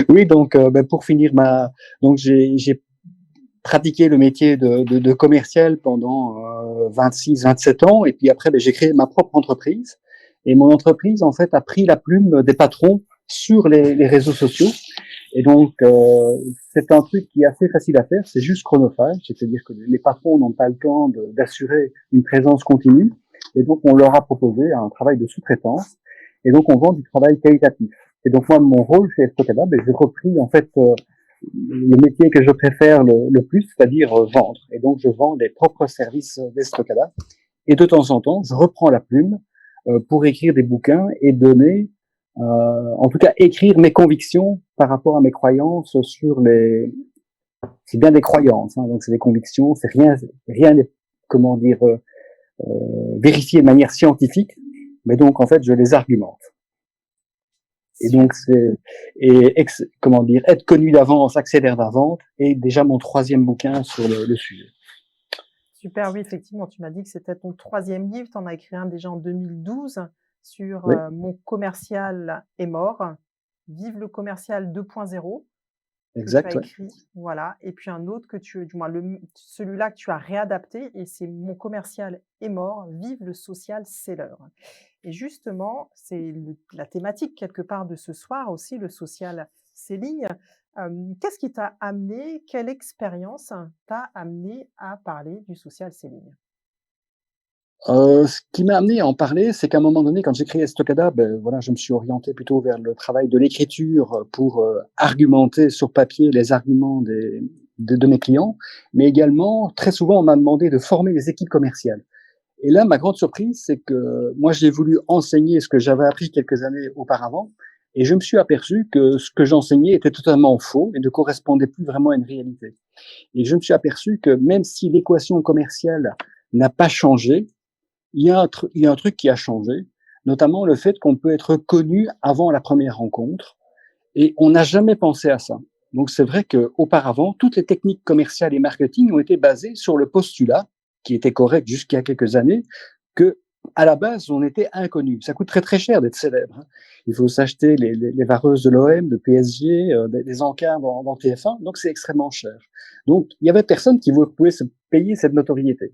Oui, donc pour finir donc j'ai pratiqué le métier de commercial pendant 26-27 ans et puis après j'ai créé ma propre entreprise et mon entreprise en fait a pris la plume des patrons sur les réseaux sociaux et donc c'est un truc qui est assez facile à faire, c'est juste chronophage, c'est-à-dire que les patrons n'ont pas le temps d'assurer une présence continue et donc on leur a proposé un travail de sous-traitance et donc on vend du travail qualitatif. Et donc moi mon rôle chez Estocada, j'ai repris en fait le métier que je préfère le plus, c'est-à-dire vendre. Et donc, je vends les propres services d'Estocada. Et de temps en temps, je reprends la plume pour écrire des bouquins et donner, en tout cas, écrire mes convictions par rapport à mes croyances sur les. C'est bien des croyances, hein, donc c'est des convictions. C'est rien n'est, comment dire, vérifié de manière scientifique. Mais donc, en fait, je les argumente. Et donc, comment dire, être connu d'avance accélère la vente et déjà mon troisième bouquin sur le sujet. Super, oui, effectivement, tu m'as dit que c'était ton troisième livre. Tu en as écrit un déjà en 2012 sur Oui, Mon commercial est mort, Vive le commercial 2.0 que tu as exact, oui. écrit, voilà. Et puis un autre que du moins celui-là que tu as réadapté, et c'est Mon commercial est mort, Vive le social seller. Et justement, c'est la thématique quelque part de ce soir aussi, le social selling. Qu'est-ce qui t'a amené, quelle expérience t'a amené à parler du social selling? Ce qui m'a amené à en parler, c'est qu'à un moment donné, quand j'ai créé Estocada, voilà, je me suis orienté plutôt vers le travail de l'écriture pour argumenter sur papier les arguments de mes clients, mais également, très souvent, on m'a demandé de former les équipes commerciales. Et là, ma grande surprise, c'est que moi, j'ai voulu enseigner ce que j'avais appris quelques années auparavant, et je me suis aperçu que ce que j'enseignais était totalement faux et ne correspondait plus vraiment à une réalité. Et je me suis aperçu que même si l'équation commerciale n'a pas changé, il y a un truc qui a changé, notamment le fait qu'on peut être connu avant la première rencontre, et on n'a jamais pensé à ça. Donc c'est vrai qu'auparavant, toutes les techniques commerciales et marketing ont été basées sur le postulat, qui était correct jusqu'il y a quelques années, que à la base, on était inconnu. Ça coûte très très cher d'être célèbre, hein. Il faut s'acheter les vareuses de l'OM, de PSG, des encarts dans TF1, donc c'est extrêmement cher. Donc il y avait personne qui pouvait se payer cette notoriété.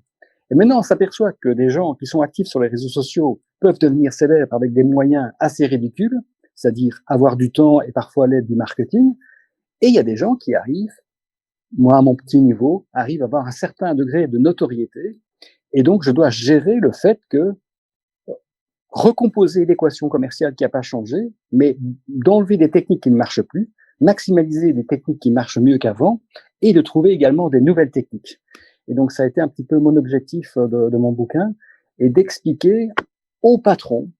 Et maintenant, on s'aperçoit que des gens qui sont actifs sur les réseaux sociaux peuvent devenir célèbres avec des moyens assez ridicules, c'est-à-dire avoir du temps et parfois l'aide du marketing. Et il y a des gens qui arrivent, moi à mon petit niveau, arrivent à avoir un certain degré de notoriété. Et donc, je dois gérer le fait que recomposer l'équation commerciale qui n'a pas changé, mais d'enlever des techniques qui ne marchent plus, maximiser des techniques qui marchent mieux qu'avant, et de trouver également des nouvelles techniques. Et donc, ça a été un petit peu mon objectif de mon bouquin, et d'expliquer aux patrons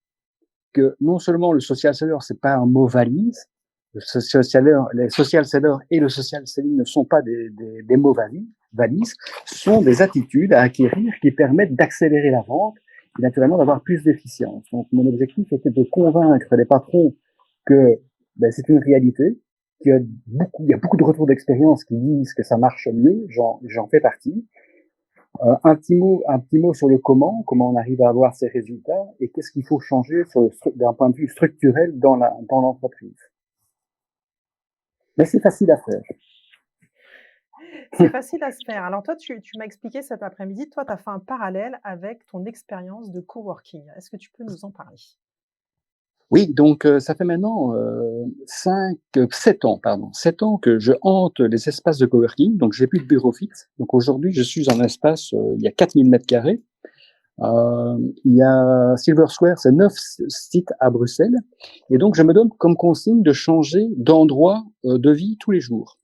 que non seulement le social seller, c'est pas un mot valise, le social seller, les social sellers et le social selling ne sont pas des mots valises, sont des attitudes à acquérir qui permettent d'accélérer la vente et naturellement d'avoir plus d'efficience. Donc mon objectif était de convaincre les patrons que c'est une réalité, il y a beaucoup de retours d'expérience qui disent que ça marche mieux, j'en fais partie, un petit mot sur le comment on arrive à avoir ces résultats et qu'est-ce qu'il faut changer d'un point de vue structurel dans l'entreprise. Mais c'est facile à faire. C'est facile à se faire. Alors toi, tu m'as expliqué cet après-midi, toi, tu as fait un parallèle avec ton expérience de coworking. Est-ce que tu peux nous en parler? Oui, donc ça fait maintenant 7 ans, pardon, 7 ans que je hante les espaces de coworking, donc j'ai plus de bureau fixe. Donc aujourd'hui, je suis en espace, il y a 4000 mètres carrés. Il y a Silver Square, c'est 9 sites à Bruxelles. Et donc, je me donne comme consigne de changer d'endroit de vie tous les jours.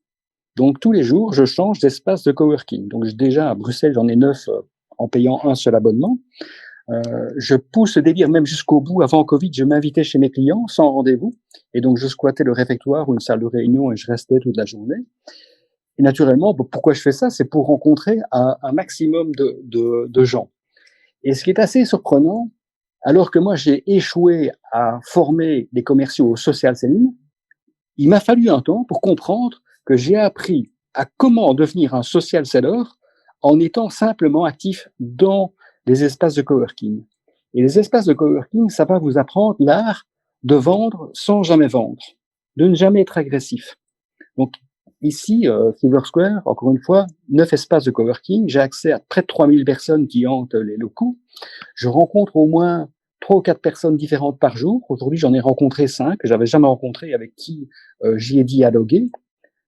Donc, tous les jours, je change d'espace de coworking. Donc, déjà, à Bruxelles, j'en ai 9 en payant un seul abonnement. Je pousse le délire même jusqu'au bout. Avant Covid, je m'invitais chez mes clients sans rendez-vous. Et donc, je squattais le réfectoire ou une salle de réunion et je restais toute la journée. Et naturellement, pourquoi je fais ça? C'est pour rencontrer un maximum de gens. Et ce qui est assez surprenant, alors que moi j'ai échoué à former des commerciaux au social selling, il m'a fallu un temps pour comprendre que j'ai appris à comment devenir un social seller en étant simplement actif dans les espaces de coworking. Et les espaces de coworking, ça va vous apprendre l'art de vendre sans jamais vendre. de ne jamais être agressif. Donc ici, Silver Square, encore une fois, 9 espaces de coworking, j'ai accès à près de 3000 personnes qui hantent les locaux. Je rencontre au moins 3 ou 4 personnes différentes par jour. Aujourd'hui, j'en ai rencontré 5 que j'avais jamais rencontrées, avec qui, j'y ai dialogué.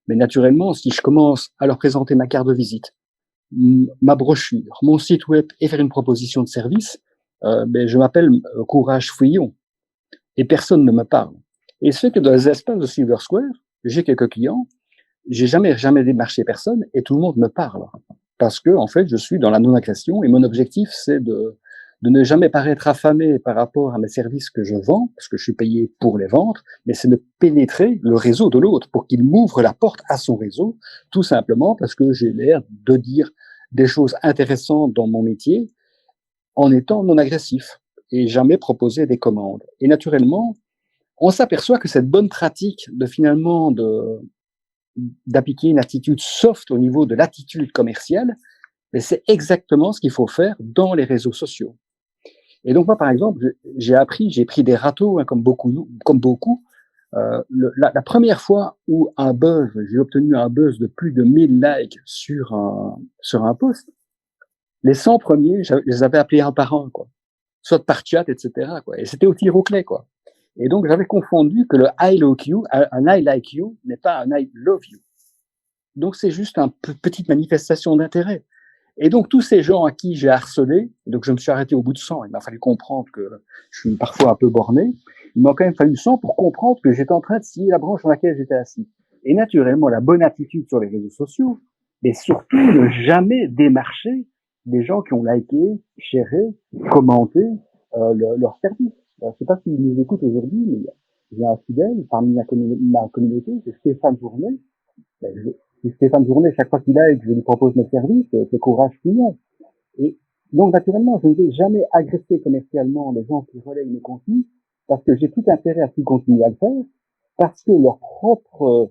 Mais naturellement, si je commence à leur présenter ma carte de visite, ma brochure, mon site web et faire une proposition de service, je m'appelle, Courage Fouillon et personne ne me parle. Et ce fait que dans les espaces de Silver Square, j'ai quelques clients, j'ai jamais démarché personne et tout le monde me parle. Parce que, en fait, je suis dans la non-agression et mon objectif, c'est de ne jamais paraître affamé par rapport à mes services que je vends, parce que je suis payé pour les vendre, mais c'est de pénétrer le réseau de l'autre pour qu'il m'ouvre la porte à son réseau, tout simplement parce que j'ai l'air de dire des choses intéressantes dans mon métier en étant non agressif et jamais proposer des commandes. Et naturellement, on s'aperçoit que cette bonne pratique de finalement d'appliquer une attitude soft au niveau de l'attitude commerciale, mais c'est exactement ce qu'il faut faire dans les réseaux sociaux. Et donc moi, par exemple, j'ai pris des râteaux, hein, comme beaucoup. La première fois où j'ai obtenu un buzz de plus de 1000 likes sur un post, les 100 premiers, je les avais appelés un par un, quoi. Soit par chat, etc., quoi. Et c'était au tir au clair, quoi. Et donc j'avais confondu que le I like you, un I like you n'est pas un I love you. Donc c'est juste une petite manifestation d'intérêt. Et donc tous ces gens à qui j'ai harcelé, donc je me suis arrêté au bout de 100, il m'a fallu comprendre que je suis parfois un peu borné, il m'a quand même fallu 100 pour comprendre que j'étais en train de scier la branche sur laquelle j'étais assis. Et naturellement, la bonne attitude sur les réseaux sociaux, mais surtout ne jamais démarcher des gens qui ont liké, sharé, commenté leur service. Je ne sais pas s'ils nous écoutent aujourd'hui, mais j'ai un fidèle parmi ma communauté, c'est Stéphane Journet. Si Stéphane Journet, chaque fois qu'il a et que je lui propose mes services, c'est Courage Fillon. Et donc, naturellement, je ne vais jamais agresser commercialement les gens qui relayent mes contenus, parce que j'ai tout intérêt à ce qu'ils continuent à le faire, parce que leur propre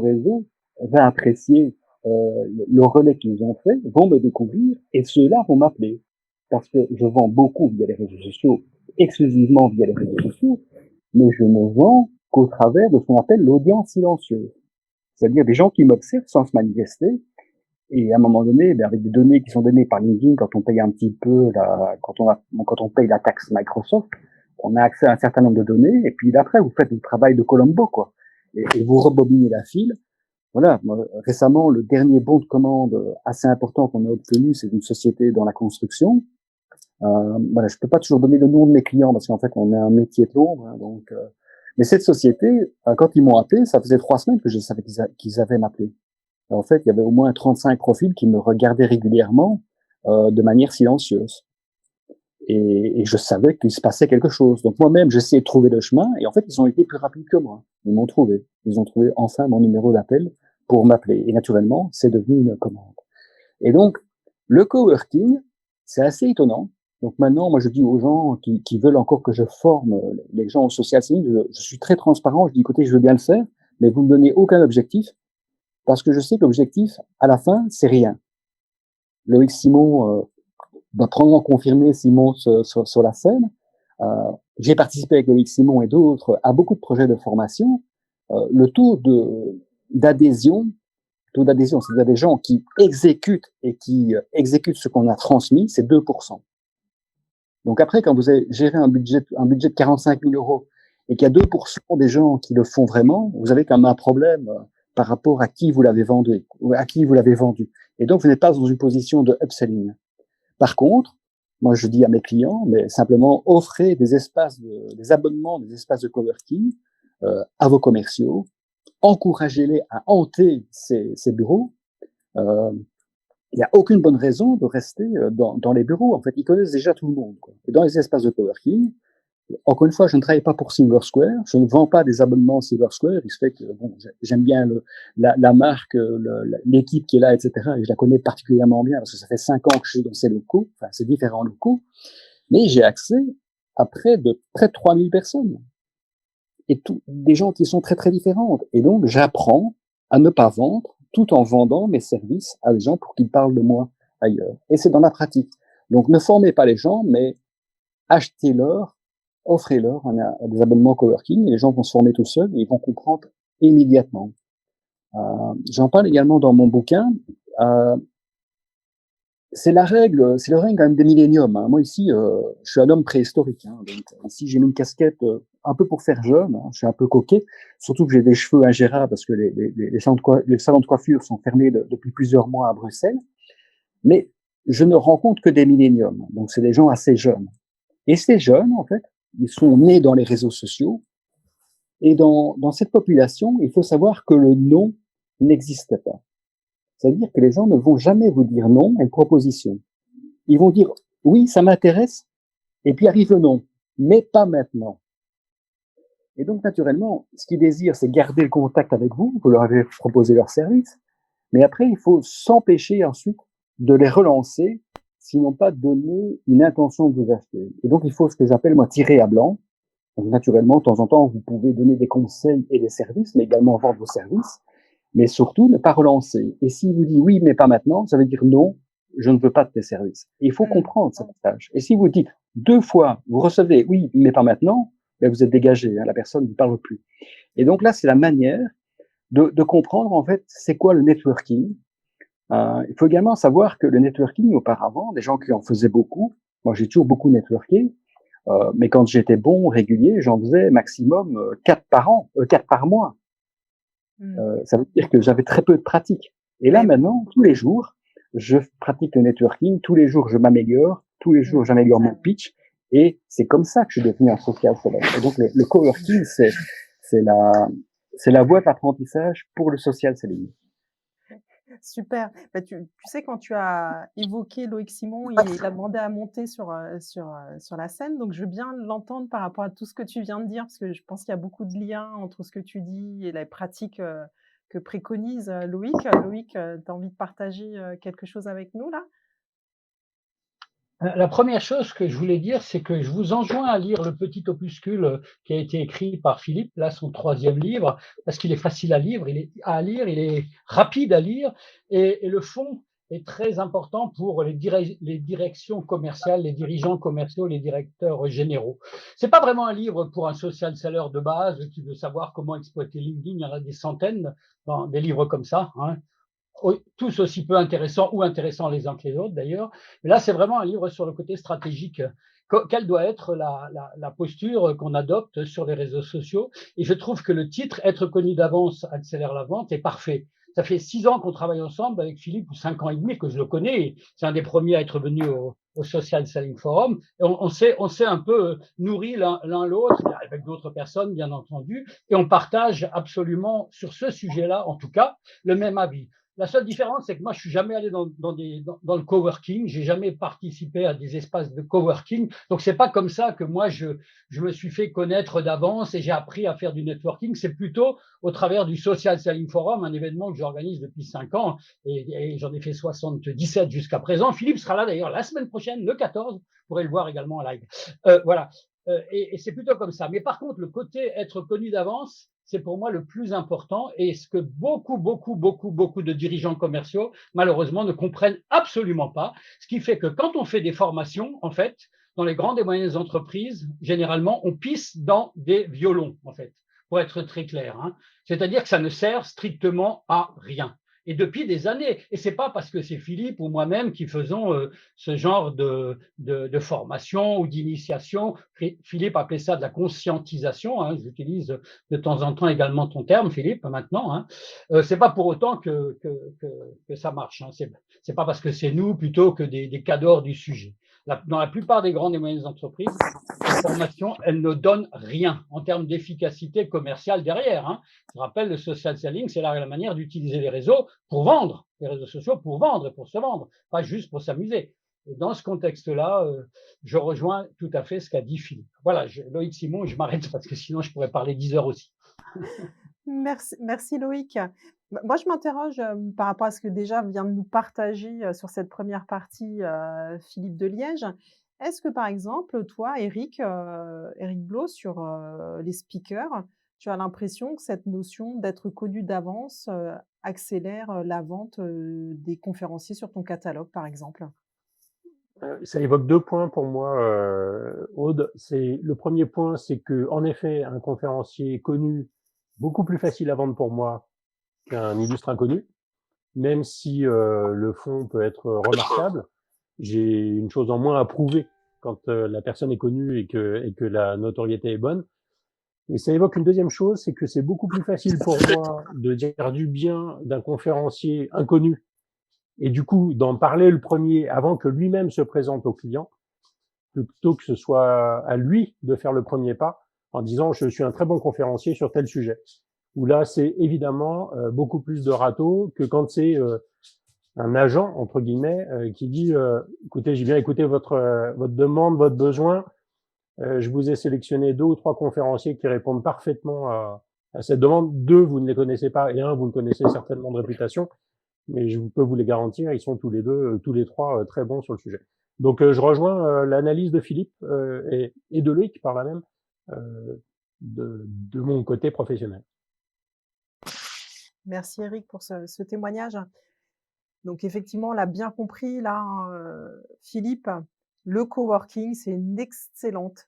réseau va apprécier le relais qu'ils ont fait, vont me découvrir, et ceux-là vont m'appeler. Parce que je vends beaucoup via les réseaux sociaux, exclusivement via les réseaux sociaux, mais je ne vends qu'au travers de ce qu'on appelle l'audience silencieuse. C'est-à-dire des gens qui m'observent sans se manifester. Et à un moment donné, avec des données qui sont données par LinkedIn, quand on paye un petit peu, quand on paye la taxe Microsoft, on a accès à un certain nombre de données. Et puis après, vous faites le travail de Colombo, quoi. Et vous rebobinez la file. Voilà. Récemment, le dernier bon de commande assez important qu'on a obtenu, c'est d'une société dans la construction. Voilà, je peux pas toujours donner le nom de mes clients parce qu'en fait, on est un métier de l'ombre, hein, donc. Mais cette société, quand ils m'ont appelé, ça faisait 3 semaines que je savais qu'ils avaient m'appelé. En fait, il y avait au moins 35 profils qui me regardaient régulièrement de manière silencieuse. Et je savais qu'il se passait quelque chose. Donc moi-même, j'essayais de trouver le chemin. Et en fait, ils ont été plus rapides que moi. Ils m'ont trouvé. Ils ont trouvé enfin mon numéro d'appel pour m'appeler. Et naturellement, c'est devenu une commande. Et donc, le coworking, c'est assez étonnant. Donc maintenant, moi, je dis aux gens qui veulent encore que je forme les gens au social selling, je suis très transparent. Je dis, écoutez, je veux bien le faire, mais vous ne me donnez aucun objectif. Parce que je sais que l'objectif, à la fin, c'est rien. Loïc Simon va probablement confirmer s'il monte sur la scène. J'ai participé avec Loïc Simon et d'autres à beaucoup de projets de formation. Le taux d'adhésion, c'est-à-dire des gens qui exécutent et qui exécutent ce qu'on a transmis, c'est 2%. Donc après, quand vous avez géré un budget de 45 000 euros et qu'il y a 2% des gens qui le font vraiment, vous avez quand même un problème par rapport à qui vous l'avez vendu, ou à qui vous l'avez vendu. Et donc, vous n'êtes pas dans une position de upselling. Par contre, moi, je dis à mes clients, mais simplement offrez des abonnements, des espaces de coworking à vos commerciaux, encouragez-les à hanter ces bureaux. Il n'y a aucune bonne raison de rester dans les bureaux. En fait, ils connaissent déjà tout le monde, quoi. Et dans les espaces de coworking, encore une fois, je ne travaille pas pour Silver Square. Je ne vends pas des abonnements Silver Square. Il se fait que bon, j'aime bien la marque, l'équipe qui est là, etc. Et je la connais particulièrement bien parce que ça fait 5 ans que je suis dans ces locaux, enfin ces différents locaux. Mais j'ai accès à près de 3000 personnes et des gens qui sont très très différentes. Et donc j'apprends à ne pas vendre tout en vendant mes services à des gens pour qu'ils parlent de moi ailleurs. Et c'est dans la pratique. Donc ne formez pas les gens, mais achetez-leur offrez-leur des abonnements coworking et les gens vont se former tout seuls et ils vont comprendre immédiatement. J'en parle également dans mon bouquin. Euh, c'est le règne quand même des milléniums, hein. Moi ici, je suis un homme préhistorique, hein, donc ici j'ai mis une casquette un peu pour faire jeune, hein, je suis un peu coquet, surtout que j'ai des cheveux ingérables parce que les salons de coiffure sont fermés depuis plusieurs mois à Bruxelles, mais je ne rencontre que des milléniums, donc c'est des gens assez jeunes. Et ces jeunes, en fait, ils sont nés dans les réseaux sociaux, et dans cette population, il faut savoir que le non n'existe pas. C'est-à-dire que les gens ne vont jamais vous dire non à une proposition. Ils vont dire oui, ça m'intéresse, et puis arrive le non, mais pas maintenant. Et donc, naturellement, ce qu'ils désirent, c'est garder le contact avec vous. Vous leur avez proposé leur service, mais après, il faut s'empêcher ensuite de les relancer s'ils n'ont pas donné une intention de vous acheter. Et donc, il faut ce que j'appelle, moi, tirer à blanc. Donc, naturellement, de temps en temps, vous pouvez donner des conseils et des services, mais également vendre vos services, mais surtout ne pas relancer. Et s'il vous dit oui, mais pas maintenant, ça veut dire non, je ne veux pas de tes services. Et il faut Mmh. comprendre ce message. Et si vous dites 2 fois, vous recevez oui, mais pas maintenant, ben vous êtes dégagé, hein, la personne ne vous parle plus. Et donc là, c'est la manière de comprendre en fait c'est quoi le networking. Il faut également savoir que le networking auparavant, des gens qui en faisaient beaucoup, moi j'ai toujours beaucoup networké, mais quand j'étais bon, régulier, j'en faisais maximum 4 par an, 4 par mois. Mmh. Ça veut dire que j'avais très peu de pratique. Et là, Beh, oui. maintenant, tous les jours, je pratique le networking, tous les jours, je m'améliore, tous les jours, Mmh. j'améliore mon pitch, et c'est comme ça que je suis devenu un social seller. Et donc, le coworking, c'est la, c'est la voie d'apprentissage pour le social selling. Super. Bah, tu sais, quand tu as évoqué Loïc Simon, il a demandé à monter sur la scène, donc je veux bien l'entendre par rapport à tout ce que tu viens de dire, parce que je pense qu'il y a beaucoup de liens entre ce que tu dis et les pratiques, que préconise, Loïc. Loïc, tu as envie de partager, quelque chose avec nous là? La première chose que je voulais dire, c'est que je vous enjoins à lire le petit opuscule qui a été écrit par Philippe, là son troisième livre, parce qu'il est facile à lire, il est rapide à lire, et le fond est très important pour les directions commerciales, les dirigeants commerciaux, les directeurs généraux. C'est pas vraiment un livre pour un social seller de base qui veut savoir comment exploiter LinkedIn. Il y en a des centaines dans des livres comme ça, hein, tous aussi peu intéressants ou intéressants les uns que les autres d'ailleurs. Mais là, c'est vraiment un livre sur le côté stratégique. Quelle doit être la posture qu'on adopte sur les réseaux sociaux? Et je trouve que le titre Être connu d'avance accélère la vente est parfait. Ça fait 6 ans qu'on travaille ensemble avec Philippe, ou 5 ans et demi que je le connais. C'est un des premiers à être venu au Social Selling Forum. Et on s'est un peu nourri l'un l'autre, avec d'autres personnes, bien entendu, et on partage absolument sur ce sujet-là, en tout cas, le même avis. La seule différence, c'est que moi, je suis jamais allé dans le coworking, j'ai jamais participé à des espaces de coworking. Donc, c'est pas comme ça que moi, je me suis fait connaître d'avance et j'ai appris à faire du networking. C'est plutôt au travers du Social Selling Forum, un événement que j'organise depuis 5 ans et j'en ai fait 77 jusqu'à présent. Philippe sera là d'ailleurs la semaine prochaine, le 14. Vous pourrez le voir également en live. Voilà. Et c'est plutôt comme ça. Mais par contre, le côté être connu d'avance, c'est pour moi le plus important et ce que beaucoup de dirigeants commerciaux, malheureusement, ne comprennent absolument pas. Ce qui fait que quand on fait des formations, en fait, dans les grandes et moyennes entreprises, généralement, on pisse dans des violons, en fait, pour être très clair, hein. C'est-à-dire que ça ne sert strictement à rien. Et depuis des années. Et c'est pas parce que c'est Philippe ou moi-même qui faisons ce genre de formation ou d'initiation. Philippe appelait ça de la conscientisation, hein. J'utilise de temps en temps également ton terme, Philippe, maintenant, hein. C'est pas pour autant que ça marche, hein. C'est pas parce que c'est nous plutôt que des cadors du sujet. Dans la plupart des grandes et moyennes entreprises, les formations, elles ne donnent rien en termes d'efficacité commerciale derrière, hein. Je rappelle, le social selling, c'est la manière d'utiliser les réseaux pour vendre, les réseaux sociaux pour vendre et pour se vendre, pas juste pour s'amuser. Et dans ce contexte-là, je rejoins tout à fait ce qu'a dit Philippe. Voilà, Loïc Simon, je m'arrête parce que sinon je pourrais parler 10 heures aussi. Merci Loïc. Moi, je m'interroge, par rapport à ce que déjà vient de nous partager, sur cette première partie, Philippe de Liège. Est-ce que, par exemple, toi, Éric Blot, sur, les speakers, tu as l'impression que cette notion d'être connu d'avance, accélère, la vente, des conférenciers sur ton catalogue, par exemple? Ça évoque 2 points pour moi, Aude. C'est le premier point, c'est que en effet, un conférencier connu, beaucoup plus facile à vendre pour moi qu'un illustre inconnu, même si, le fond peut être remarquable. J'ai une chose en moins à prouver quand, la personne est connue et que la notoriété est bonne. Et ça évoque une deuxième chose, c'est que c'est beaucoup plus facile pour moi de dire du bien d'un conférencier inconnu et du coup d'en parler le premier avant que lui-même se présente au client, plutôt que ce soit à lui de faire le premier pas en disant je suis un très bon conférencier sur tel sujet. Où là c'est évidemment beaucoup plus de râteau que quand c'est un agent entre guillemets qui dit écoutez, j'ai bien écouté votre demande, votre besoin, je vous ai sélectionné 2 ou 3 conférenciers qui répondent parfaitement à cette demande. 2, vous ne les connaissez pas, et 1, vous le connaissez certainement de réputation, mais je peux vous les garantir, ils sont tous les 2, tous les 3 très bons sur le sujet. Donc je rejoins l'analyse de Philippe et de Loïc par là même de mon côté professionnel. Merci Eric pour ce témoignage. Donc effectivement, on l'a bien compris là, hein, Philippe, le coworking, c'est une excellente,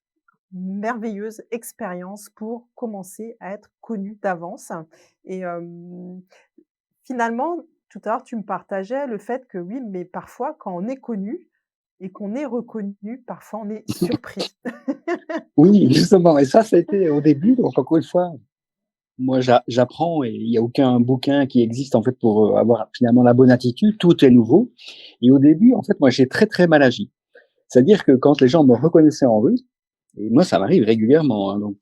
merveilleuse expérience pour commencer à être connu d'avance et finalement, tout à l'heure, tu me partageais le fait que oui, mais parfois quand on est connu et qu'on est reconnu, parfois on est surpris. Oui, justement, et ça a été au début, donc encore une fois, moi j'apprends et il y a aucun bouquin qui existe en fait pour, avoir finalement la bonne attitude, tout est nouveau et au début, en fait, moi j'ai très, très mal agi. C'est-à-dire que quand les gens me reconnaissaient en rue et moi ça m'arrive régulièrement, hein, donc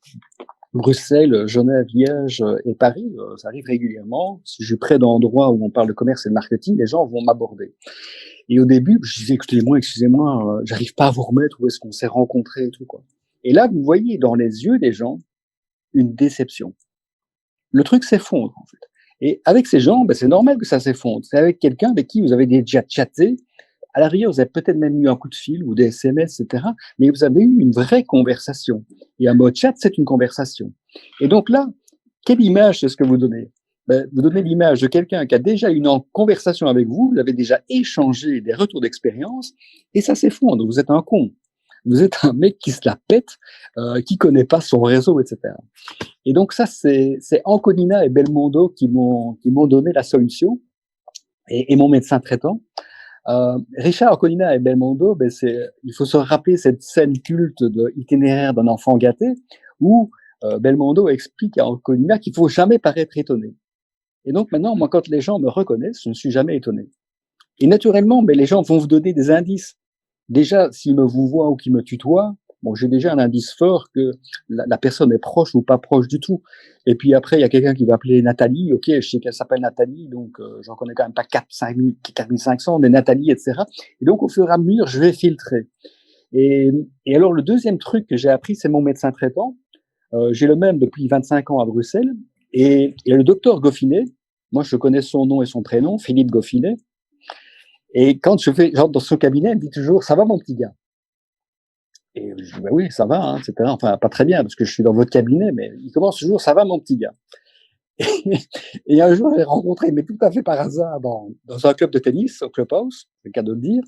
Bruxelles, Genève, Liège, et Paris, ça arrive régulièrement. Si je suis près d'endroits où on parle de commerce et de marketing, les gens vont m'aborder. Et au début, je disais, excusez-moi, j'arrive pas à vous remettre où est-ce qu'on s'est rencontrés et tout, quoi. Et là, vous voyez dans les yeux des gens une déception. Le truc s'effondre, en fait. Et avec ces gens, ben, c'est normal que ça s'effondre. C'est avec quelqu'un avec qui vous avez déjà chatté. À la rigueur, vous avez peut-être même eu un coup de fil ou des SMS, etc. Mais vous avez eu une vraie conversation. Et un mot chat, c'est une conversation. Et donc là, quelle image c'est ce que vous donnez? Ben, vous donnez l'image de quelqu'un qui a déjà eu une conversation avec vous, vous avez déjà échangé des retours d'expérience, et ça s'effondre. Vous êtes un con. Vous êtes un mec qui se la pète, qui connaît pas son réseau, etc. Et donc ça, c'est Anconina et Belmondo qui m'ont donné la solution, et mon médecin traitant. Richard Anconina et Belmondo, ben il faut se rappeler cette scène culte de Itinéraire d'un enfant gâté, où Belmondo explique à Anconina qu'il faut jamais paraître étonné. Et donc maintenant, moi, quand les gens me reconnaissent, je ne suis jamais étonné. Et naturellement, mais les gens vont vous donner des indices. Déjà, s'ils me vous voient ou qu'ils me tutoient, bon, j'ai déjà un indice fort que la personne est proche ou pas proche du tout. Et puis après, il y a quelqu'un qui va appeler Nathalie. Ok, je sais qu'elle s'appelle Nathalie, donc j'en connais quand même pas 4500, mais Nathalie, etc. Et donc, au fur et à mesure, je vais filtrer. Et, et alors, le deuxième truc que j'ai appris, c'est mon médecin traitant. J'ai le même depuis 25 ans à Bruxelles. Et le docteur Goffinet, moi, je connais son nom et son prénom, Philippe Goffinet. Et quand j'entre dans son cabinet, il me dit toujours, ça va mon petit gars? Et je dis, bah oui, ça va, hein, etc. Enfin, pas très bien, parce que je suis dans votre cabinet, mais il commence toujours, ça va mon petit gars? Et un jour, j'ai rencontré, mais tout à fait par hasard, dans un club de tennis, au Clubhouse, c'est le cas de le dire.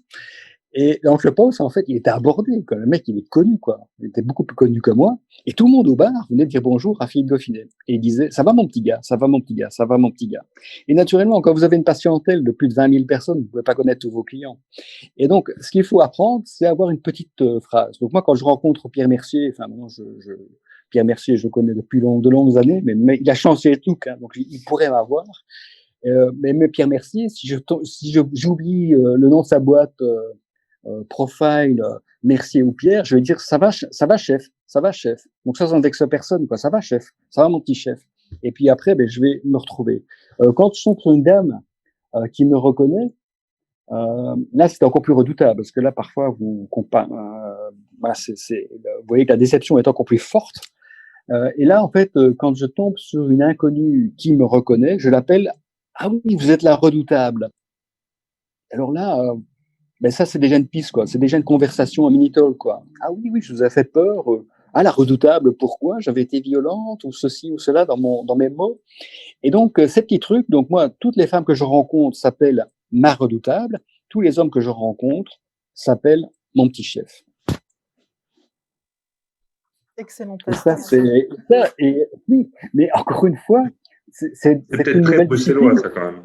Et dans le Clubhouse, en fait, il était abordé, quoi. Le mec, il est connu, quoi. Il était beaucoup plus connu que moi. Et tout le monde au bar venait dire bonjour à Philippe Goffinet. Et il disait, ça va mon petit gars, ça va mon petit gars, ça va mon petit gars. Et naturellement, quand vous avez une patientèle de plus de 20 000 personnes, vous pouvez pas connaître tous vos clients. Et donc, ce qu'il faut apprendre, c'est avoir une petite phrase. Donc moi, quand je rencontre Pierre Mercier, enfin maintenant, Pierre Mercier, je le connais depuis de longues années, mais il a changé de look, hein, donc il pourrait m'avoir. Mais Pierre Mercier, si j'oublie le nom de sa boîte, Profile, Mercier ou Pierre, je vais dire ça va chef, ça va chef. Donc ça n'indexe personne, quoi. Ça va chef, ça va mon petit chef. Et puis après, ben je vais me retrouver. Quand je suis une dame qui me reconnaît, là, c'est encore plus redoutable parce que là, parfois, voilà, vous voyez que la déception est encore plus forte. Et là, en fait, quand je tombe sur une inconnue qui me reconnaît, je l'appelle ah oui, vous êtes la redoutable. Alors là, ben ça, c'est déjà une piste, quoi. C'est déjà une conversation en mini-talk, quoi. Ah oui, oui, je vous ai fait peur. Ah, la redoutable, pourquoi? J'avais été violente ou ceci ou cela dans mes mots. Et donc, ces petits trucs, donc moi, toutes les femmes que je rencontre s'appellent ma redoutable. Tous les hommes que je rencontre s'appelle Mon Petit Chef. Excellente Et ça, astuce. oui, mais encore une fois, c'est peut-être une très nouvelle bruxellois, discipline. ça, quand même.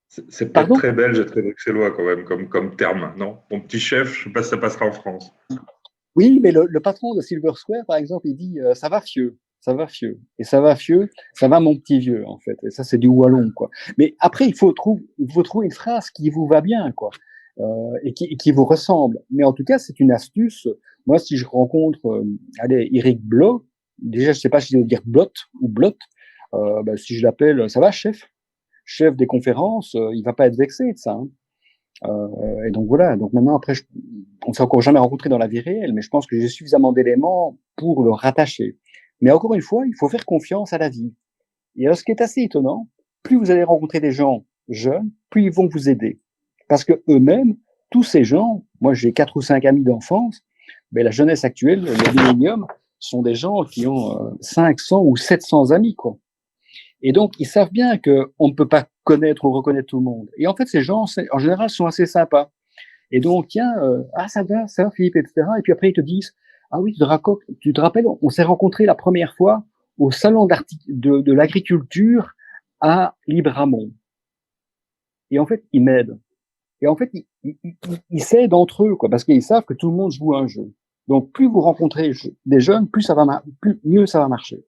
C'est peut-être Pardon? très belge et très bruxellois, quand même, comme terme, non? Mon petit chef, je ne sais pas si ça passera en France. Oui, mais le patron de Silver Square, par exemple, il dit ça va fieux, ça va fieux. Et ça va fieux, ça va mon petit vieux, en fait. Et ça, c'est du wallon, quoi. Mais après, il faut trouver une phrase qui vous va bien, quoi, et qui vous ressemble. Mais en tout cas, c'est une astuce. Moi, si je rencontre, allez, Eric Blot, déjà, je sais pas si je veux dire Blot ou Blot, bah, si je l'appelle, ça va, chef des conférences, il va pas être vexé de ça, hein. Et donc voilà. Donc maintenant, après, on s'est encore jamais rencontré dans la vie réelle, mais je pense que j'ai suffisamment d'éléments pour le rattacher. Mais encore une fois, il faut faire confiance à la vie. Et alors, ce qui est assez étonnant, plus vous allez rencontrer des gens jeunes, plus ils vont vous aider. Parce que eux-mêmes, tous ces gens, moi j'ai 4 ou 5 amis d'enfance, mais la jeunesse actuelle, le millénium, sont des gens qui ont 500 ou 700 amis, quoi. Et donc, ils savent bien qu'on ne peut pas connaître ou reconnaître tout le monde. Et en fait, ces gens, en général, sont assez sympas. Et donc, tiens, ah, ça va, Philippe, etc. Et puis après, ils te disent, ah oui, tu te rappelles, on s'est rencontrés la première fois au salon de l'agriculture à Libramont. Et en fait, ils m'aident. Et en fait, ils s'aident entre eux, quoi, parce qu'ils savent que tout le monde joue un jeu. Donc, plus vous rencontrez des jeunes, mieux ça va marcher.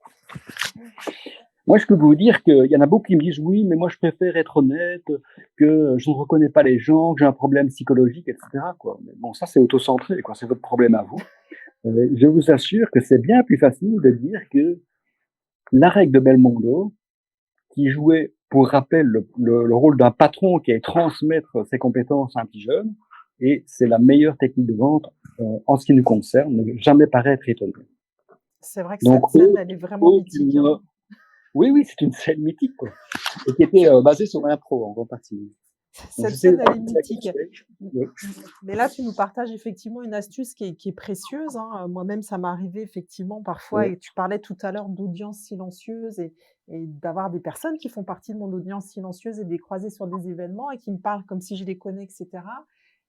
Moi, je peux vous dire qu'il y en a beaucoup qui me disent oui, mais moi, je préfère être honnête, que je ne reconnais pas les gens, que j'ai un problème psychologique, etc., quoi. Mais bon, ça, c'est autocentré, quoi. C'est votre problème à vous. Je vous assure que c'est bien plus facile de dire que la règle de Belmondo, qui jouait, pour rappel, le rôle d'un patron qui est transmettre ses compétences à un petit jeune, et c'est la meilleure technique de vente en ce qui nous concerne, ne jamais paraître étonné. C'est vrai que Donc, cette scène, elle est vraiment mythique. Hein. Oui, c'est une scène mythique, quoi. Et qui était basée sur l'impro, en grande partie. Cette scène, elle est mythique. Mais là, tu nous partages effectivement une astuce qui est précieuse. Hein. Moi-même, ça m'est arrivé effectivement parfois, et tu parlais tout à l'heure d'audience silencieuse et d'avoir des personnes qui font partie de mon audience silencieuse et de les croiser sur des événements et qui me parlent comme si je les connais, etc.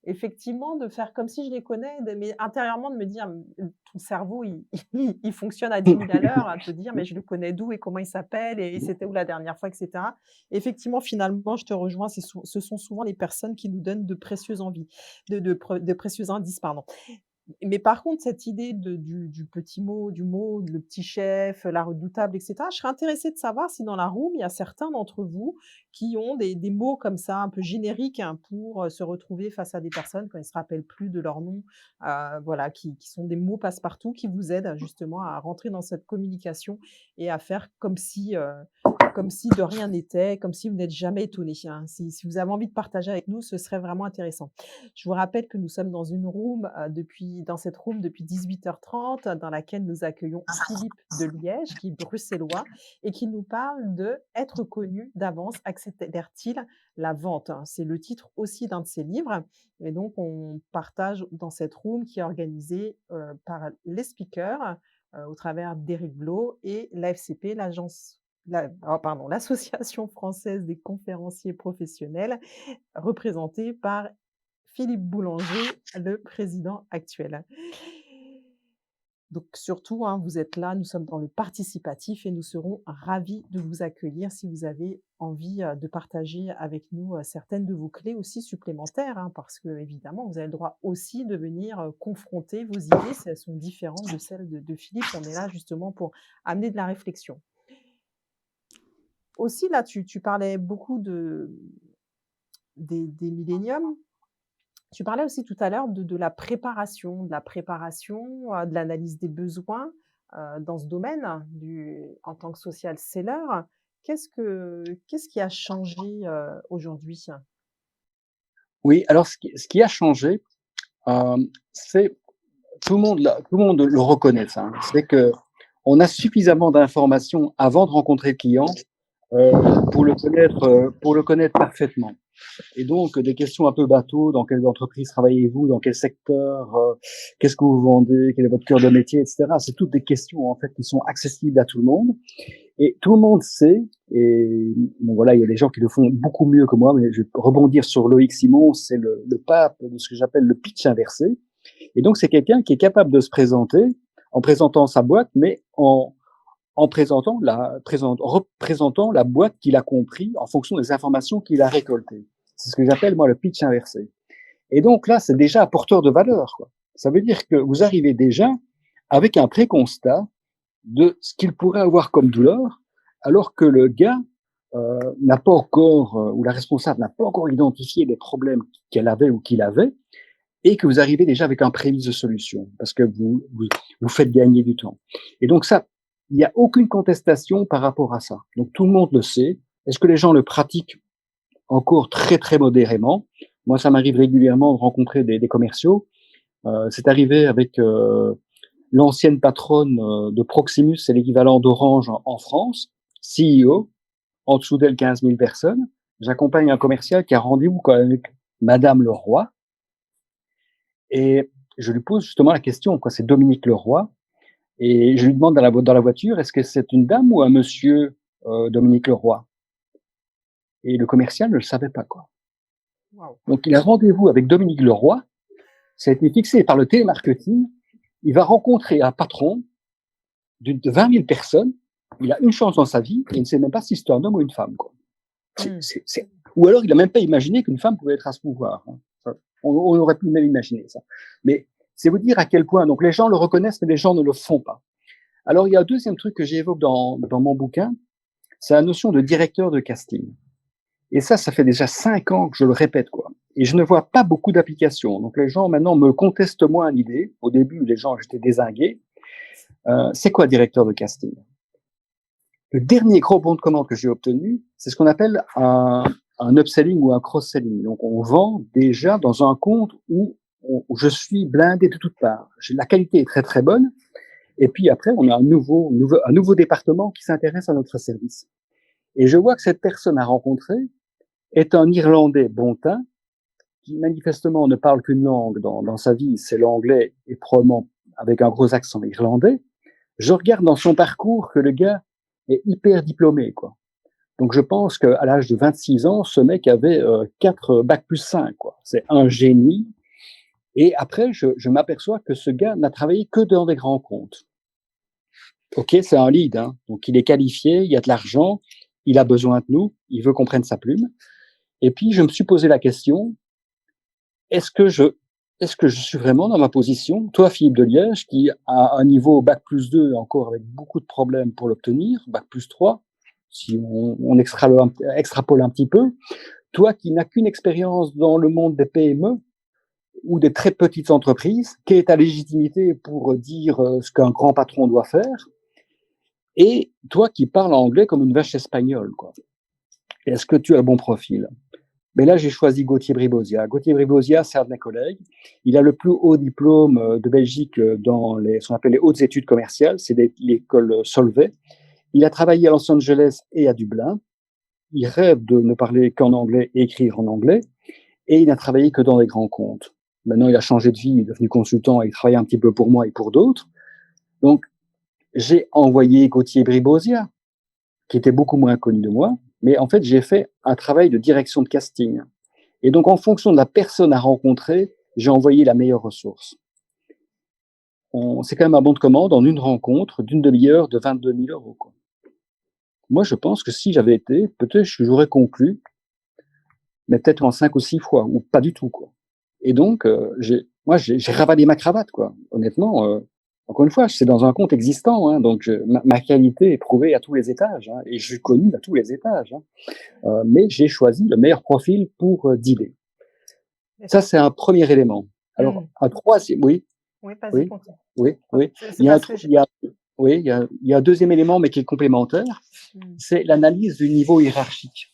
Effectivement, de faire comme si je les connais, mais intérieurement de me dire, ton cerveau, il fonctionne à 10 000 à l'heure, à te dire, mais je le connais d'où et comment il s'appelle et c'était où la dernière fois, etc. Effectivement, finalement, je te rejoins, ce sont souvent les personnes qui nous donnent de précieuses envies, de précieux indices, pardon. Mais par contre, cette idée du petit mot, le petit chef, la redoutable, etc., je serais intéressée de savoir si dans la room, il y a certains d'entre vous qui ont des mots comme ça, un peu génériques, hein, pour se retrouver face à des personnes quand ils ne se rappellent plus de leur nom, voilà, qui sont des mots passe-partout, qui vous aident justement à rentrer dans cette communication et à faire comme si de rien n'était, comme si vous n'êtes jamais étonné. Hein. Si vous avez envie de partager avec nous, ce serait vraiment intéressant. Je vous rappelle que nous sommes dans une room dans cette room depuis 18h30, dans laquelle nous accueillons Philippe de Liège, qui est bruxellois, et qui nous parle de être connu d'avance, accélère-t-il la vente. C'est le titre aussi d'un de ses livres. Et donc, on partage dans cette room qui est organisée par les speakers au travers d'Éric Blot et l'AFCP, l'Association française des conférenciers professionnels, représentée par Philippe Boulanger, le président actuel. Donc surtout, hein, vous êtes là, nous sommes dans le participatif et nous serons ravis de vous accueillir si vous avez envie de partager avec nous certaines de vos clés aussi supplémentaires, hein, parce que évidemment, vous avez le droit aussi de venir confronter vos idées si elles sont différentes de celles de Philippe. On est là justement pour amener de la réflexion. Aussi, là, tu parlais beaucoup des milléniums. Tu parlais aussi tout à l'heure de la préparation, de l'analyse des besoins dans ce domaine en tant que social seller. Qu'est-ce qui a changé aujourd'hui? Oui, alors ce qui a changé, c'est tout le monde le reconnaît ça, hein. C'est que on a suffisamment d'informations avant de rencontrer le client pour le connaître parfaitement. Et donc, des questions un peu bateau, dans quelle entreprise travaillez-vous, dans quel secteur, qu'est-ce que vous vendez, quel est votre cœur de métier, etc. C'est toutes des questions, en fait, qui sont accessibles à tout le monde. Et tout le monde sait, et bon, voilà, il y a des gens qui le font beaucoup mieux que moi, mais je vais rebondir sur Loïc Simon, c'est le pape de ce que j'appelle le pitch inversé. Et donc, c'est quelqu'un qui est capable de se présenter en présentant sa boîte, mais en représentant la boîte qu'il a compris en fonction des informations qu'il a récoltées. C'est ce que j'appelle, moi, le pitch inversé. Et donc là, c'est déjà apporteur de valeur, quoi. Ça veut dire que vous arrivez déjà avec un préconstat de ce qu'il pourrait avoir comme douleur, alors que le gars n'a pas encore, ou la responsable n'a pas encore identifié les problèmes qu'elle avait ou qu'il avait, et que vous arrivez déjà avec un prémisse de solution, parce que vous faites gagner du temps. Et donc ça, il n'y a aucune contestation par rapport à ça. Donc tout le monde le sait. Est-ce que les gens le pratiquent encore très très modérément? Moi, ça m'arrive régulièrement de rencontrer des commerciaux. C'est arrivé avec l'ancienne patronne de Proximus, c'est l'équivalent d'Orange en France, CEO, en dessous d'elle 15 000 personnes. J'accompagne un commercial qui a rendez-vous avec Madame Leroy, et je lui pose justement la question, quoi. C'est Dominique Leroy, et je lui demande dans la voiture, est-ce que c'est une dame ou un monsieur, Dominique Leroy? Et le commercial ne le savait pas, quoi. Waouh. Donc il a rendez-vous avec Dominique Leroy, ça a été fixé par le télémarketing, il va rencontrer un patron de 20 000 personnes, il a une chance dans sa vie, et il ne sait même pas si c'est un homme ou une femme, quoi. Ou alors il n'a même pas imaginé qu'une femme pouvait être à ce pouvoir, hein. On aurait pu même imaginer ça. Mais c'est vous dire à quel point, donc les gens le reconnaissent, mais les gens ne le font pas. Alors il y a un deuxième truc que j'évoque dans mon bouquin, c'est la notion de directeur de casting. Et ça fait déjà 5 ans que je le répète, quoi. Et je ne vois pas beaucoup d'applications. Donc les gens maintenant me contestent moins l'idée. Au début, les gens étaient dézingués. C'est quoi directeur de casting? Le dernier gros bon de commande que j'ai obtenu, c'est ce qu'on appelle un upselling ou un cross-selling. Donc, on vend déjà dans un compte où je suis blindé de toutes parts. La qualité est très très bonne. Et puis après, on a un nouveau département qui s'intéresse à notre service. Et je vois que cette personne à rencontrer est un Irlandais bon teint qui manifestement ne parle qu'une langue dans sa vie, c'est l'anglais, et probablement avec un gros accent irlandais. Je regarde dans son parcours que le gars est hyper diplômé, quoi. Donc je pense qu'à l'âge de 26 ans, ce mec avait 4 bac plus 5, quoi. C'est un génie. Et après, je m'aperçois que ce gars n'a travaillé que dans des grands comptes. Ok, c'est un lead, hein. Donc il est qualifié, il y a de l'argent, il a besoin de nous, il veut qu'on prenne sa plume. Et puis je me suis posé la question, est-ce que je suis vraiment dans ma position, toi Philippe de Liège, qui a un niveau bac plus 2 encore avec beaucoup de problèmes pour l'obtenir, bac plus 3, si on extrapole un petit peu, toi qui n'as qu'une expérience dans le monde des PME ou des très petites entreprises, quelle est ta légitimité pour dire ce qu'un grand patron doit faire? Et toi qui parles anglais comme une vache espagnole, quoi. Est-ce que tu as le bon profil? Mais là, j'ai choisi Gauthier Bribosia. Gauthier Bribosia, c'est un de mes collègues. Il a le plus haut diplôme de Belgique dans ce qu'on appelle les hautes études commerciales. C'est l'école Solvay. Il a travaillé à Los Angeles et à Dublin. Il rêve de ne parler qu'en anglais et écrire en anglais. Et il n'a travaillé que dans des grands comptes. Maintenant, il a changé de vie, il est devenu consultant et il travaille un petit peu pour moi et pour d'autres. Donc, j'ai envoyé Gauthier Bribosia, qui était beaucoup moins connu de moi, mais en fait, j'ai fait un travail de direction de casting. Et donc, en fonction de la personne à rencontrer, j'ai envoyé la meilleure ressource. C'est quand même un bon de commande en une rencontre d'une demi-heure de 22 000 euros, quoi. Moi, je pense que si j'avais été, peut-être que j'aurais conclu, mais peut-être en 5 ou 6 fois, ou pas du tout, quoi. Et donc, j'ai ravalé ma cravate, quoi. Honnêtement, encore une fois, c'est dans un compte existant, hein, donc ma qualité est prouvée à tous les étages, hein, et je suis connu à tous les étages, hein. Mais j'ai choisi le meilleur profil pour dealer. Ça, c'est un premier élément. Alors, un troisième, oui, Oui, vas-y, oui, continue. oui, oui. C'est Il y a un, parce que il y a, oui, il y a un deuxième élément, mais qui est complémentaire, c'est l'analyse du niveau hiérarchique.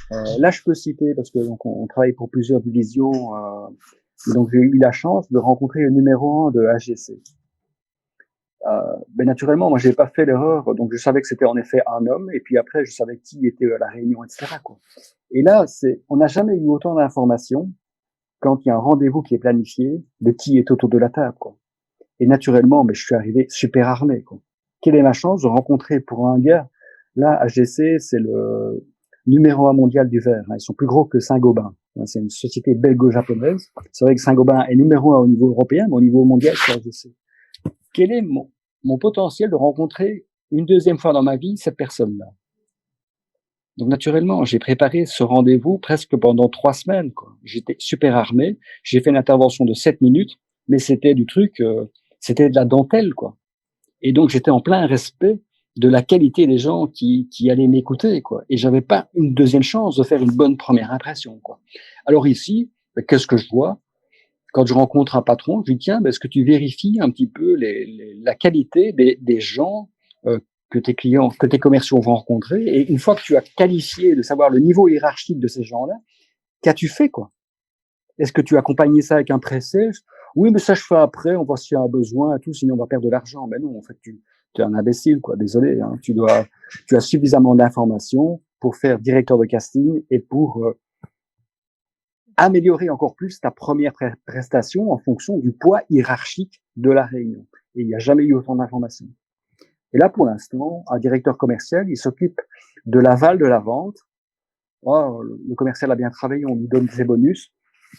Là, je peux citer, parce que donc, on travaille pour plusieurs divisions, donc j'ai eu la chance de rencontrer le numéro 1 de HGC. Naturellement, moi, j'ai pas fait l'erreur, donc je savais que c'était en effet un homme, et puis après, je savais qui était à la réunion, etc., quoi. Et là, on n'a jamais eu autant d'informations quand il y a un rendez-vous qui est planifié, de qui est autour de la table, quoi. Et naturellement, mais je suis arrivé super armé, quoi. Quelle est ma chance de rencontrer pour un gars, là, HGC, c'est le numéro 1 mondial du verre, hein. Ils sont plus gros que Saint-Gobain. Hein. C'est une société belgo-japonaise. C'est vrai que Saint-Gobain est numéro 1 au niveau européen, mais au niveau mondial, c'est HGC. Quel est mon potentiel de rencontrer une deuxième fois dans ma vie cette personne-là? Donc naturellement, j'ai préparé ce rendez-vous presque pendant 3 semaines, quoi. J'étais super armé. J'ai fait une intervention de 7 minutes, mais c'était du truc, c'était de la dentelle, quoi. Et donc j'étais en plein respect de la qualité des gens qui allaient m'écouter, quoi. Et j'avais pas une deuxième chance de faire une bonne première impression, quoi. Alors ici, qu'est-ce que je vois? Quand je rencontre un patron, je lui dis: «Tiens, est-ce que tu vérifies un petit peu la qualité des gens, que tes clients, que tes commerciaux vont rencontrer, et une fois que tu as qualifié de savoir le niveau hiérarchique de ces gens-là, qu'as-tu fait, quoi? Est-ce que tu as accompagné ça avec un pré-sales? Oui, mais ça je fais après, on voit s'il y a un besoin et tout, sinon on va perdre de l'argent». Mais non, en fait, tu es un imbécile, quoi, désolé, hein. Tu as suffisamment d'informations pour faire directeur de casting et pour, améliorer encore plus ta première prestation en fonction du poids hiérarchique de la réunion. Et il n'y a jamais eu autant d'informations. Et là, pour l'instant, un directeur commercial, il s'occupe de l'aval de la vente. Oh, le commercial a bien travaillé, on lui donne ses bonus.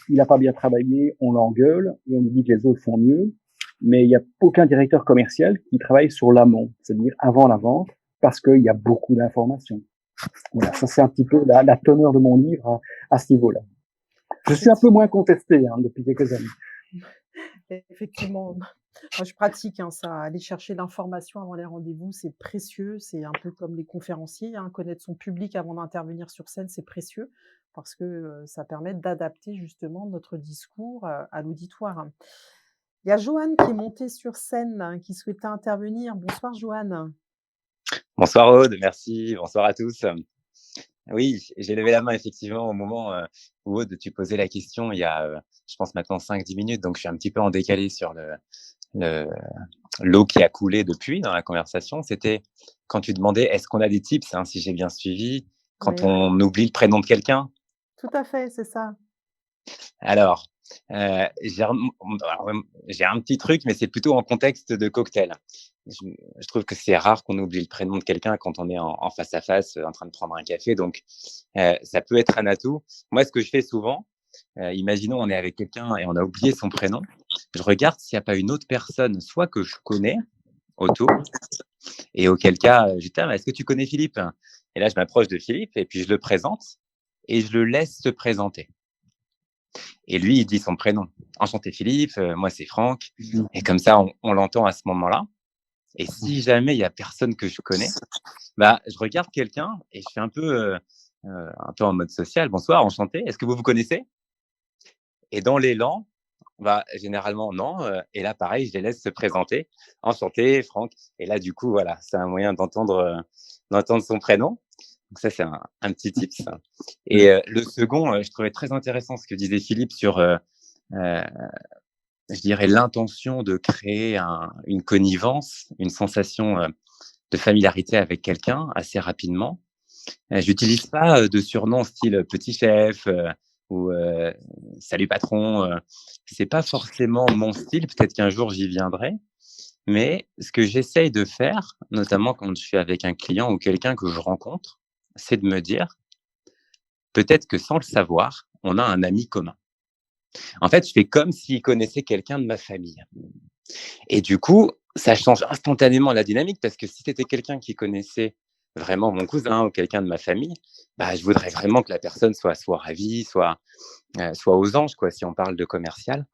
Il n'a pas bien travaillé, on l'engueule et on lui dit que les autres font mieux. Mais il n'y a aucun directeur commercial qui travaille sur l'amont, c'est-à-dire avant la vente, parce qu'il y a beaucoup d'informations. Voilà, ça c'est un petit peu la teneur de mon livre à ce niveau-là. Je suis un peu moins contesté, hein, depuis quelques années. Effectivement, moi je pratique, hein, ça. Aller chercher l'information avant les rendez-vous, c'est précieux. C'est un peu comme les conférenciers, hein, connaître son public avant d'intervenir sur scène, c'est précieux parce que, ça permet d'adapter justement notre discours, à l'auditoire. Il y a Joanne qui est montée sur scène, hein, qui souhaitait intervenir. Bonsoir Joanne. Bonsoir Aude, merci. Bonsoir à tous. Oui, j'ai levé la main effectivement au moment où Aude, tu posais la question il y a, je pense maintenant 5-10 minutes, donc je suis un petit peu en décalé sur le- l'eau qui a coulé depuis dans la conversation. C'était quand tu demandais est-ce qu'on a des tips, hein, si j'ai bien suivi, quand Oui, on oublie le prénom de quelqu'un. tout à fait, c'est ça. Alors, j'ai un petit truc, mais c'est plutôt en contexte de cocktail. Je trouve que c'est rare qu'on oublie le prénom de quelqu'un quand on est en face à face, en train de prendre un café. Donc, ça peut être un atout. Moi, ce que je fais souvent, imaginons on est avec quelqu'un et on a oublié son prénom. Je regarde s'il n'y a pas une autre personne, soit que je connais autour, et auquel cas, je dis: «Tiens, est-ce que tu connais Philippe?» Et là, je m'approche de Philippe et puis je le présente et je le laisse se présenter. Et lui, il dit son prénom. Enchanté Philippe, moi c'est Franck. Et comme ça, on l'entend à ce moment-là. Et si jamais il y a personne que je connais, bah, je regarde quelqu'un et je fais un peu en mode social. Bonsoir, enchanté. Est-ce que vous vous connaissez? Et dans l'élan, bah, généralement non. Et là, pareil, je les laisse se présenter. Enchanté, Franck. Et là, du coup, voilà, c'est un moyen d'entendre son prénom. Donc ça, c'est un petit tips. Et le second, je trouvais très intéressant ce que disait Philippe sur euh, je dirais, l'intention de créer une connivence, une sensation de familiarité avec quelqu'un assez rapidement. J'utilise pas de surnom style petit chef ou salut patron. C'est pas forcément mon style. Peut-être qu'un jour j'y viendrai. Mais ce que j'essaye de faire, notamment quand je suis avec un client ou quelqu'un que je rencontre, c'est de me dire, peut-être que sans le savoir, on a un ami commun. En fait, je fais comme s'il connaissait quelqu'un de ma famille. Et du coup, ça change instantanément la dynamique parce que si c'était quelqu'un qui connaissait vraiment mon cousin ou quelqu'un de ma famille, bah, je voudrais vraiment que la personne soit ravie, soit aux anges, quoi, si on parle de commercial.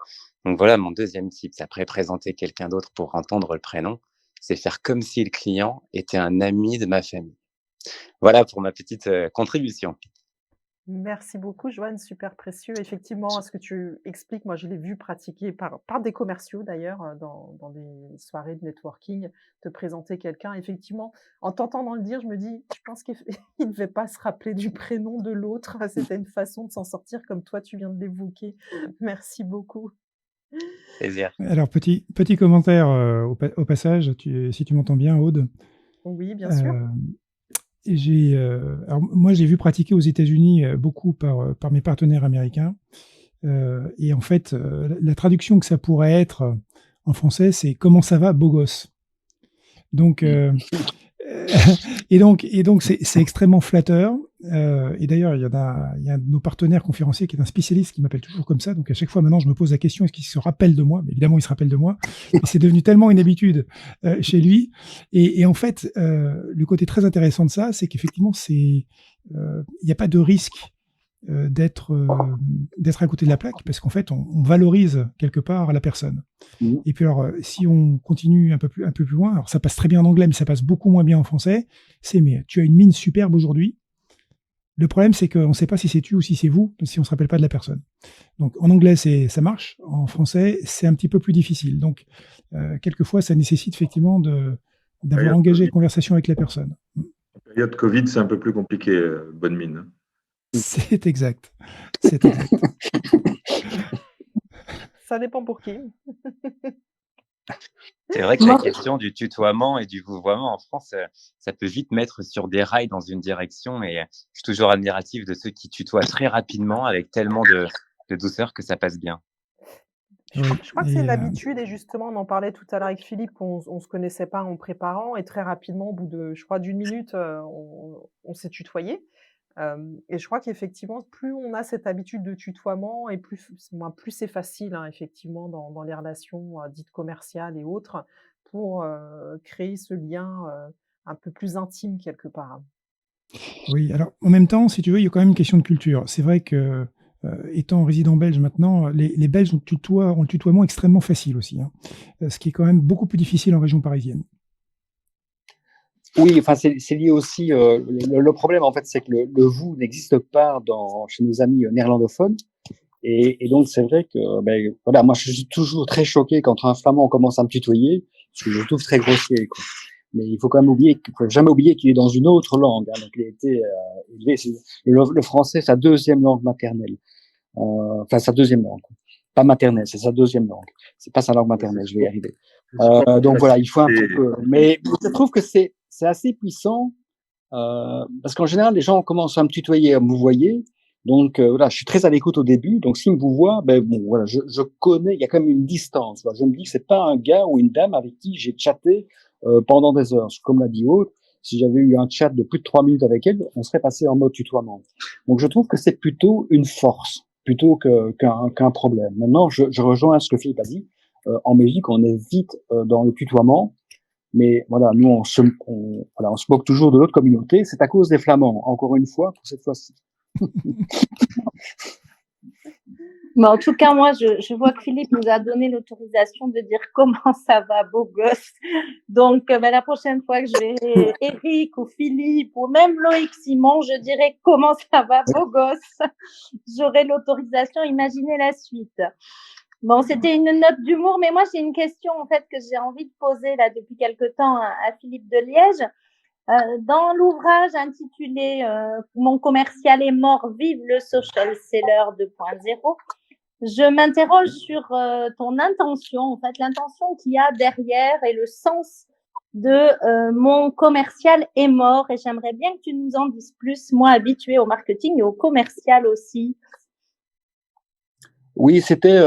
Donc voilà mon deuxième tip, après présenter quelqu'un d'autre pour entendre le prénom, c'est faire comme si le client était un ami de ma famille. Voilà pour ma petite contribution. Merci beaucoup, Joanne, super précieux. Effectivement, ce que tu expliques, moi, je l'ai vu pratiquer par des commerciaux d'ailleurs, dans des soirées de networking, te présenter quelqu'un. Effectivement, en t'entendant le dire, je me dis, je pense qu'il ne devait pas se rappeler du prénom de l'autre. C'était une façon de s'en sortir comme toi, tu viens de l'évoquer. Merci beaucoup. Plaisir. Alors, petit commentaire au passage, si tu m'entends bien, Aude. Oui, bien sûr. Alors moi, j'ai vu pratiquer aux États-Unis beaucoup par mes partenaires américains. Et en fait, la traduction que ça pourrait être en français, c'est comment ça va, beau gosse. Donc, et donc c'est extrêmement flatteur. Et d'ailleurs, il y a un de nos partenaires conférenciers qui est un spécialiste qui m'appelle toujours comme ça. Donc à chaque fois maintenant, je me pose la question, est-ce qu'il se rappelle de moi? Mais évidemment, il se rappelle de moi. Et c'est devenu tellement une habitude chez lui. Et en fait, le côté très intéressant de ça, c'est qu'effectivement, il n'y a pas de risque d'être à côté de la plaque, parce qu'en fait, on valorise quelque part la personne. Mmh. Et puis alors, si on continue un peu plus loin, alors ça passe très bien en anglais, mais ça passe beaucoup moins bien en français, mais tu as une mine superbe aujourd'hui. Le problème, c'est qu'on ne sait pas si c'est tu ou si c'est vous, si on ne se rappelle pas de la personne. Donc en anglais, ça marche. En français, c'est un petit peu plus difficile. Donc quelquefois, ça nécessite effectivement d'avoir engagé une conversation avec la personne. En période Covid, c'est un peu plus compliqué, bonne mine. C'est exact. C'est exact. Ça dépend pour qui. C'est vrai que la question du tutoiement et du vouvoiement en France, ça peut vite mettre sur des rails dans une direction. Et je suis toujours admiratif de ceux qui tutoient très rapidement avec tellement de douceur que ça passe bien. Je crois que c'est une habitude et justement, on en parlait tout à l'heure avec Philippe, on se connaissait pas en préparant et très rapidement, au bout de, je crois, d'1 minute, on s'est tutoyé. Et je crois qu'effectivement, plus on a cette habitude de tutoiement et plus c'est facile, hein, effectivement, dans les relations, dites commerciales et autres, pour, créer ce lien, un peu plus intime quelque part. Oui, alors en même temps, si tu veux, il y a quand même une question de culture. C'est vrai que, étant résident belge maintenant, les Belges ont le tutoiement extrêmement facile aussi, hein, ce qui est quand même beaucoup plus difficile en région parisienne. Oui, enfin, c'est lié aussi, le problème, en fait, c'est que le vous n'existe pas chez nos amis néerlandophones. Et donc, c'est vrai que, voilà, moi, je suis toujours très choqué quand un flamand commence à me tutoyer, parce que je le trouve très grossier, quoi. Mais il faut quand même faut jamais oublier qu'il est dans une autre langue, hein. Donc, il a été élevé, le français, sa deuxième langue maternelle. Enfin, sa deuxième langue. Pas maternelle, c'est sa deuxième langue. C'est pas sa langue maternelle, je vais y arriver. Donc voilà, il faut un petit peu. Mais je trouve que c'est assez puissant, parce qu'en général, les gens commencent à me tutoyer, à me vouvoyer. Donc voilà, je suis très à l'écoute au début. Donc s'ils me vouvoient, bon voilà, je connais, il y a quand même une distance. Voilà. Je me dis que c'est pas un gars ou une dame avec qui j'ai chatté pendant des heures. Comme l'a dit Aude, si j'avais eu un chat de plus de 3 minutes avec elle, on serait passé en mode tutoiement. Donc je trouve que c'est plutôt une force plutôt qu'un problème. Maintenant, je rejoins ce que Philippe a dit. En Belgique, on est vite dans le tutoiement. Mais voilà, nous, on se moque toujours de l'autre communauté. C'est à cause des Flamands, encore une fois, pour cette fois-ci. Mais en tout cas, moi, je vois que Philippe nous a donné l'autorisation de dire comment ça va, beau gosse. Donc, la prochaine fois que je verrai Eric ou Philippe ou même Loïc Simon, je dirai comment ça va, beau gosse. J'aurai l'autorisation. Imaginez la suite. Bon, c'était une note d'humour, mais moi, j'ai une question, en fait, que j'ai envie de poser, là, depuis quelque temps à Philippe de Liège. Dans l'ouvrage intitulé Mon commercial est mort, vive le social seller 2.0, je m'interroge sur ton intention, en fait, l'intention qu'il y a derrière et le sens de mon commercial est mort. Et j'aimerais bien que tu nous en dises plus, moi habituée au marketing et au commercial aussi. Oui, c'était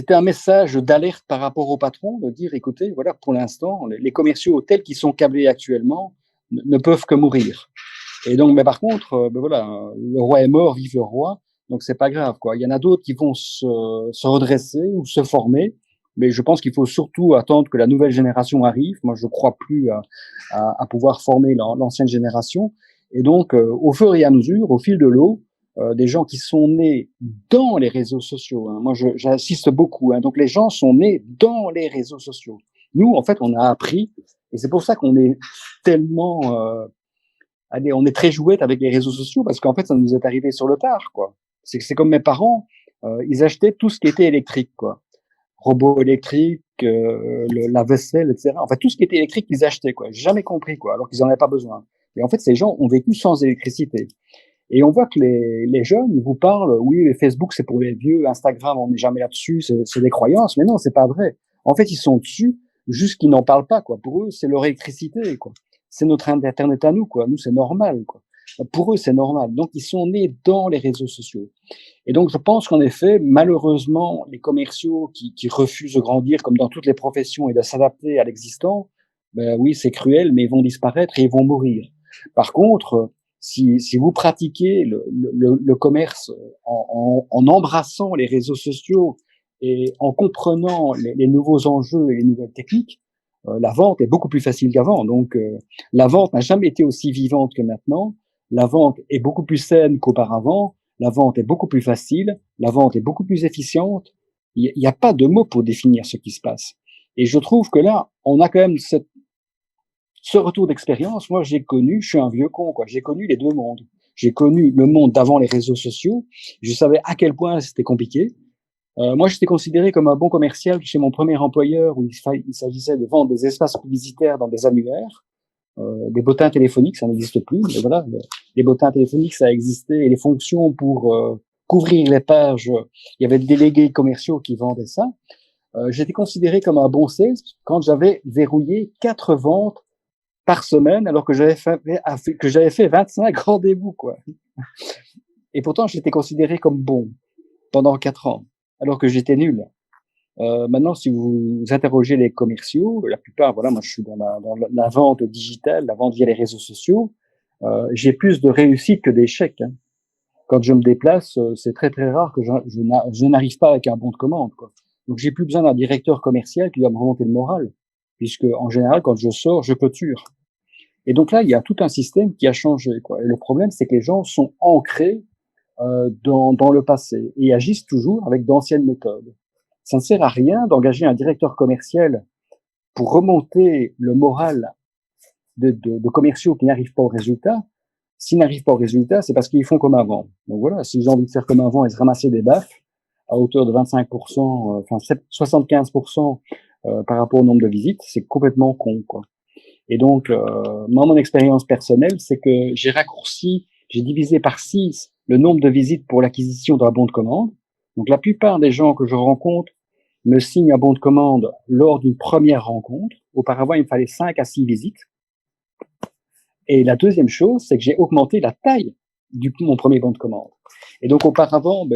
un message d'alerte par rapport au patron, de dire, écoutez, voilà, pour l'instant, les commerciaux tels qu'ils sont câblés actuellement ne peuvent que mourir. Et donc, mais par contre, voilà, le roi est mort, vive le roi. Donc c'est pas grave, quoi. Il y en a d'autres qui vont se redresser ou se former, mais je pense qu'il faut surtout attendre que la nouvelle génération arrive. Moi, je crois plus à pouvoir former l'ancienne génération. Et donc, au fur et à mesure, au fil de l'eau, des gens qui sont nés dans les réseaux sociaux. Hein. Moi, j'insiste beaucoup. Hein. Donc, les gens sont nés dans les réseaux sociaux. Nous, en fait, on a appris, et c'est pour ça qu'on est tellement on est très jouette avec les réseaux sociaux parce qu'en fait, ça nous est arrivé sur le tard, quoi. C'est comme mes parents, ils achetaient tout ce qui était électrique, quoi. Robots électriques, la vaisselle, etc. Enfin, tout ce qui était électrique, ils achetaient, quoi. J'ai jamais compris, quoi, alors qu'ils en avaient pas besoin. Et en fait, ces gens ont vécu sans électricité. Et on voit que les jeunes, ils vous parlent, oui, les Facebook, c'est pour les vieux, Instagram, on n'est jamais là-dessus, c'est des croyances. Mais non, c'est pas vrai. En fait, ils sont dessus, juste qu'ils n'en parlent pas, quoi. Pour eux, c'est leur électricité, quoi. C'est notre Internet à nous, quoi. Nous, c'est normal, quoi. Pour eux, c'est normal. Donc, ils sont nés dans les réseaux sociaux. Et donc, je pense qu'en effet, malheureusement, les commerciaux qui refusent de grandir, comme dans toutes les professions, et de s'adapter à l'existant, ben oui, c'est cruel, mais ils vont disparaître et ils vont mourir. Par contre, si vous pratiquez le commerce en embrassant les réseaux sociaux et en comprenant les nouveaux enjeux et les nouvelles techniques, la vente est beaucoup plus facile qu'avant. Donc, la vente n'a jamais été aussi vivante que maintenant. La vente est beaucoup plus saine qu'auparavant. La vente est beaucoup plus facile. La vente est beaucoup plus efficiente. Il n'y a pas de mots pour définir ce qui se passe. Et je trouve que là, on a quand même ce retour d'expérience. Moi, je suis un vieux con, quoi. J'ai connu les deux mondes. J'ai connu le monde d'avant les réseaux sociaux. Je savais à quel point c'était compliqué. Moi, j'étais considéré comme un bon commercial chez mon premier employeur où il s'agissait de vendre des espaces publicitaires dans des annuaires. Des bottins téléphoniques, ça n'existe plus, mais voilà, les bottins téléphoniques, ça existait, et les fonctions pour couvrir les pages, il y avait des délégués commerciaux qui vendaient ça. J'étais considéré comme un bon sales quand j'avais verrouillé 4 ventes par semaine, alors que j'avais fait 25 rendez-vous, quoi. Et pourtant, j'étais considéré comme bon pendant 4 ans, alors que j'étais nul. Maintenant, si vous interrogez les commerciaux, la plupart, voilà, moi je suis dans la vente digitale, la vente via les réseaux sociaux, j'ai plus de réussite que d'échecs. Hein. Quand je me déplace, c'est très très rare que je n'arrive pas avec un bon de commande, quoi. Donc j'ai plus besoin d'un directeur commercial qui va me remonter le moral, puisque en général, quand je sors, je clôture. Et donc là, il y a tout un système qui a changé, quoi. Et le problème, c'est que les gens sont ancrés dans le passé et agissent toujours avec d'anciennes méthodes. Ça ne sert à rien d'engager un directeur commercial pour remonter le moral de commerciaux qui n'arrivent pas au résultat. S'ils n'arrivent pas au résultat, c'est parce qu'ils font comme avant. Donc voilà, s'ils ont envie de faire comme avant et se ramasser des baffes à hauteur de 25%, enfin 75% par rapport au nombre de visites, c'est complètement con, quoi. Et donc, moi, mon expérience personnelle, c'est que j'ai divisé par 6 le nombre de visites pour l'acquisition d'un bon de commande. Donc, la plupart des gens que je rencontre me signent un bon de commande lors d'une première rencontre. Auparavant, il me fallait 5 à 6 visites. Et la deuxième chose, c'est que j'ai augmenté la taille mon premier bon de commande. Et donc, auparavant,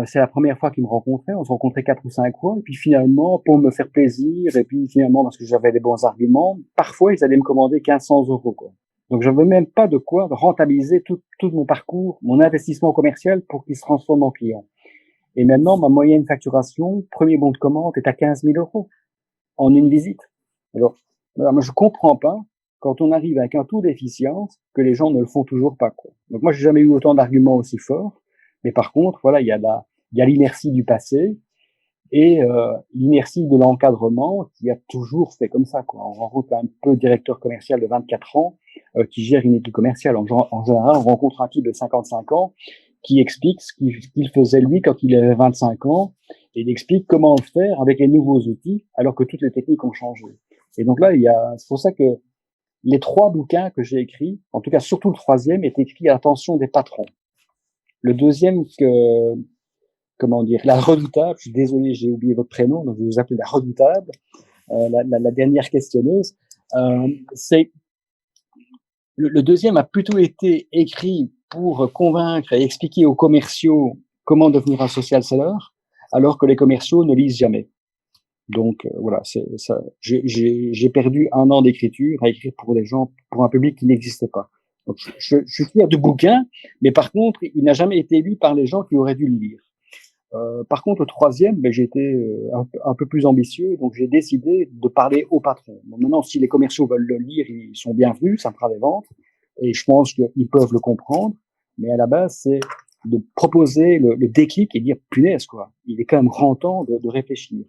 c'est la première fois qu'ils me rencontraient. On se rencontrait 4 ou 5 fois. Et puis finalement, pour me faire plaisir, et puis finalement, parce que j'avais des bons arguments, parfois, ils allaient me commander 1500 €, quoi. Donc, j'avais même pas de quoi rentabiliser tout mon parcours, mon investissement commercial pour qu'il se transforme en client. Et maintenant, ma moyenne facturation, premier bon de commande, est à 15 000 € en une visite. Alors, moi, je comprends pas, quand on arrive avec un taux d'efficience, que les gens ne le font toujours pas, quoi. Donc moi, j'ai jamais eu autant d'arguments aussi forts. Mais par contre, voilà, il y a l'inertie du passé et l'inertie de l'encadrement qui a toujours fait comme ça, quoi. On rencontre un peu directeur commercial de 24 ans qui gère une équipe commerciale. En général, on rencontre un type de 55 ans qui explique ce qu'il faisait lui quand il avait 25 ans et il explique comment le faire avec les nouveaux outils alors que toutes les techniques ont changé. Et donc là, c'est pour ça que les 3 bouquins que j'ai écrits, en tout cas surtout le 3e, est écrit à l'attention des patrons. Le 2e, comment dire, la redoutable, je suis désolé, j'ai oublié votre prénom, donc je vais vous appeler la redoutable, la dernière questionneuse, c'est le 2e a plutôt été écrit pour convaincre et expliquer aux commerciaux comment devenir un social seller, alors que les commerciaux ne lisent jamais. Donc voilà, c'est ça. J'ai perdu 1 an d'écriture à écrire pour des gens, pour un public qui n'existait pas. Donc je suis fier du bouquin, mais par contre, il n'a jamais été lu par les gens qui auraient dû le lire. Par contre, le 3e, j'ai été un peu plus ambitieux, donc j'ai décidé de parler aux patrons. Donc maintenant, si les commerciaux veulent le lire, ils sont bienvenus, ça me fera des ventes, et je pense qu'ils peuvent le comprendre. Mais à la base, c'est de proposer le déclic et dire punaise, quoi. Il est quand même grand temps de réfléchir.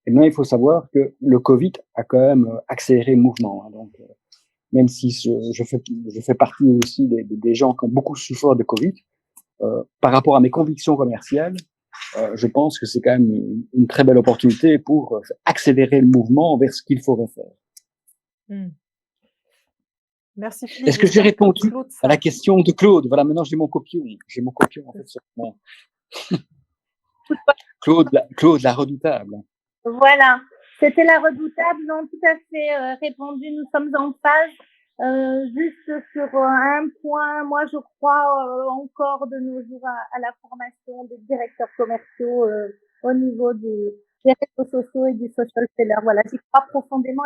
Et maintenant, il faut savoir que le Covid a quand même accéléré le mouvement. Hein, donc, même si je fais partie aussi des gens qui ont beaucoup souffert de Covid, par rapport à mes convictions commerciales, je pense que c'est quand même une très belle opportunité pour accélérer le mouvement vers ce qu'il faudrait faire. Mmh. Merci Philippe. Est-ce que j'ai J'espère que répondu Claude à la sera. question de Claude? Voilà, maintenant j'ai mon copion. J'ai mon copion, en fait, sur mon Claude la redoutable. Voilà, c'était la redoutable, non, tout à fait répondu, nous sommes en phase. Juste sur un point, moi je crois encore de nos jours à la formation des directeurs commerciaux au niveau des réseaux sociaux et du social seller. Voilà, j'y crois profondément.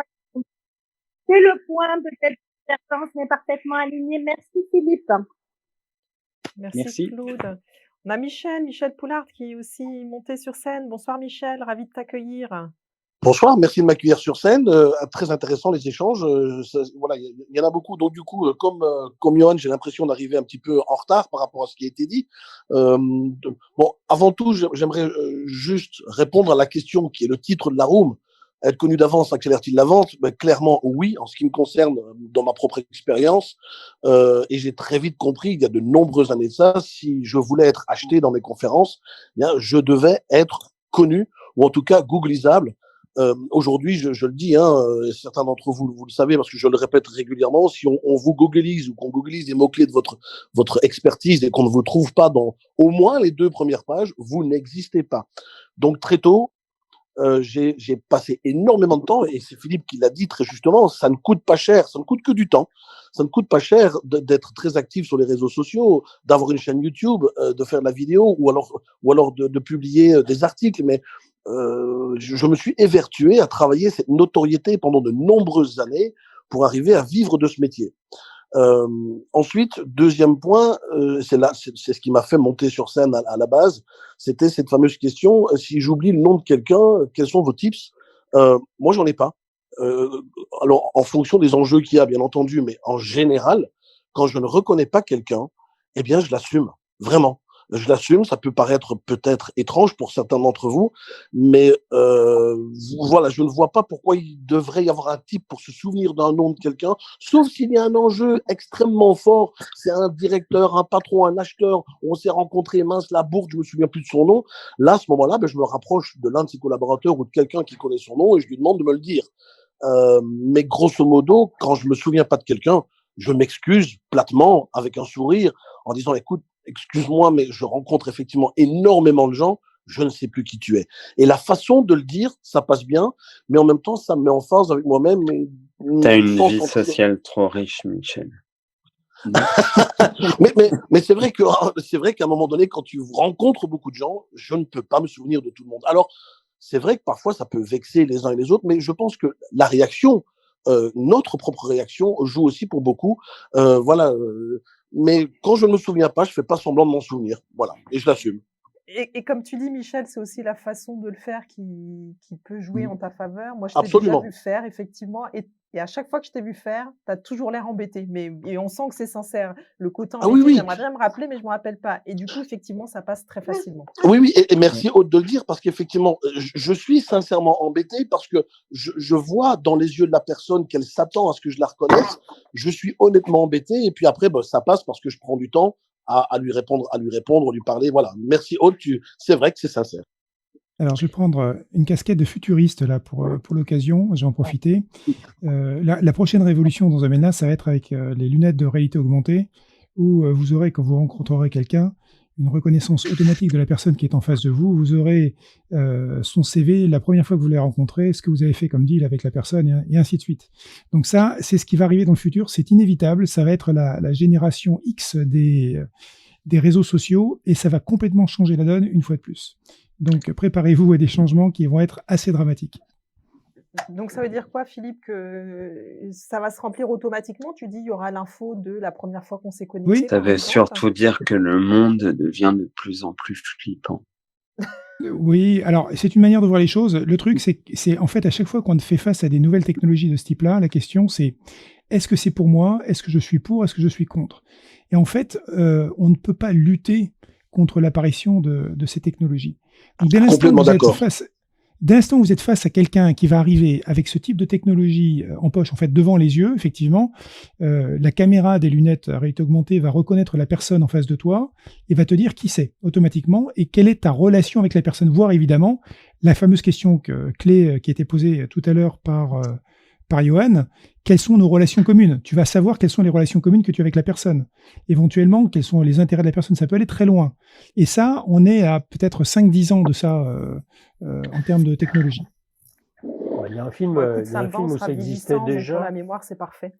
C'est le point, peut-être que certains n'est parfaitement aligné. Merci Philippe. Merci Claude. On a Michel Poulard qui est aussi monté sur scène. Bonsoir Michel, ravi de t'accueillir. Bonsoir, merci de m'accueillir sur scène. Très intéressant les échanges. Voilà, il y en a beaucoup. Donc du coup, comme Johan, j'ai l'impression d'arriver un petit peu en retard par rapport à ce qui a été dit. Bon, avant tout, j'aimerais juste répondre à la question qui est le titre de la room. Être connu d'avance accélère-t-il la vente? Ben, clairement, oui, en ce qui me concerne, dans ma propre expérience. Et j'ai très vite compris, il y a de nombreuses années de ça, si je voulais être acheté dans mes conférences, eh bien, je devais être connu, ou en tout cas googlisable. Aujourd'hui, je le dis, certains d'entre vous, vous le savez parce que je le répète régulièrement, si on vous googlise ou qu'on googlise des mots-clés de votre expertise et qu'on ne vous trouve pas dans au moins les 2 premières pages, vous n'existez pas. Donc très tôt, j'ai passé énormément de temps, et c'est Philippe qui l'a dit très justement, ça ne coûte pas cher, ça ne coûte que du temps, ça ne coûte pas cher d'être très actif sur les réseaux sociaux, d'avoir une chaîne YouTube, de faire de la vidéo, ou alors de publier des articles, mais je me suis évertué à travailler cette notoriété pendant de nombreuses années pour arriver à vivre de ce métier. Ensuite, deuxième point, c'est ce qui m'a fait monter sur scène à la base, c'était cette fameuse question, si j'oublie le nom de quelqu'un, quels sont vos tips? Moi, j'en ai pas. Alors, en fonction des enjeux qu'il y a, bien entendu, mais en général, quand je ne reconnais pas quelqu'un, eh bien, je l'assume, vraiment. Je l'assume, ça peut paraître peut-être étrange pour certains d'entre vous, mais voilà, je ne vois pas pourquoi il devrait y avoir un type pour se souvenir d'un nom de quelqu'un, sauf s'il y a un enjeu extrêmement fort, c'est un directeur, un patron, un acheteur, on s'est rencontrés, mince, la bourde, je me souviens plus de son nom. Là, à ce moment-là, je me rapproche de l'un de ses collaborateurs ou de quelqu'un qui connaît son nom et je lui demande de me le dire. Mais grosso modo, quand je me souviens pas de quelqu'un, je m'excuse platement, avec un sourire, en disant, écoute, excuse-moi, mais je rencontre effectivement énormément de gens, je ne sais plus qui tu es. Et la façon de le dire, ça passe bien, mais en même temps, ça me met en phase avec moi-même. T'as une vie sociale trop riche, Michel. mais c'est vrai qu'à un moment donné, quand tu rencontres beaucoup de gens, je ne peux pas me souvenir de tout le monde. Alors, c'est vrai que parfois, ça peut vexer les uns et les autres, mais je pense que la réaction, notre propre réaction joue aussi pour beaucoup. Voilà. Mais quand je ne me souviens pas, je fais pas semblant de m'en souvenir. Voilà. Et je l'assume. Et comme tu dis, Michel, c'est aussi la façon de le faire qui peut jouer en ta faveur. Moi, je t'ai déjà Absolument. vu faire, effectivement, et à chaque fois que je t'ai vu faire, tu as toujours l'air embêté, et on sent que c'est sincère. Le côté Ah embêté, oui. j'aimerais bien me rappeler, mais je me rappelle pas. Et du coup, effectivement, ça passe très facilement. Oui, et merci Aude de le dire, parce qu'effectivement, je suis sincèrement embêté parce que je vois dans les yeux de la personne qu'elle s'attend à ce que je la reconnaisse. Je suis honnêtement embêté, et puis après, ça passe parce que je prends du temps à lui répondre, à lui parler. Voilà. Merci Aude, c'est vrai que c'est sincère. Alors, je vais prendre une casquette de futuriste là pour l'occasion. Je vais en profiter. La prochaine révolution dans ce domaine-là, ça va être avec les lunettes de réalité augmentée, où vous aurez, quand vous rencontrerez quelqu'un, une reconnaissance automatique de la personne qui est en face de vous. Vous aurez son CV la première fois que vous l'avez rencontré, ce que vous avez fait comme deal avec la personne, et ainsi de suite. Donc ça, c'est ce qui va arriver dans le futur. C'est inévitable. Ça va être la génération X des réseaux sociaux, et ça va complètement changer la donne une fois de plus. Donc, préparez-vous à des changements qui vont être assez dramatiques. Donc, ça veut dire quoi, Philippe, que ça va se remplir automatiquement? Tu dis, il y aura l'info de la première fois qu'on s'est connecté. Oui. Ça veut surtout dire que le monde devient de plus en plus flippant. Oui, alors c'est une manière de voir les choses. Le truc, c'est en fait à chaque fois qu'on fait face à des nouvelles technologies de ce type-là, la question c'est est-ce que c'est pour moi? Est-ce que je suis pour? Est-ce que je suis contre? Et en fait, on ne peut pas lutter contre l'apparition de ces technologies. Donc, dès l'instant où vous êtes face à quelqu'un qui va arriver avec ce type de technologie en poche, en fait, devant les yeux, effectivement, la caméra des lunettes à réalité augmentée va reconnaître la personne en face de toi et va te dire qui c'est automatiquement et quelle est ta relation avec la personne, voire évidemment la fameuse question clé qui a été posée tout à l'heure par par Johan, quelles sont nos relations communes. Tu vas savoir quelles sont les relations communes que tu as avec la personne. Éventuellement, quels sont les intérêts de la personne. Ça peut aller très loin. Et ça, on est à peut-être 5-10 ans de ça en termes de technologie. Il y a un film, Bon, écoute, il y a ça un me va, film on où sera ça existait vieillissant, donc pour la déjà. mémoire, c'est parfait.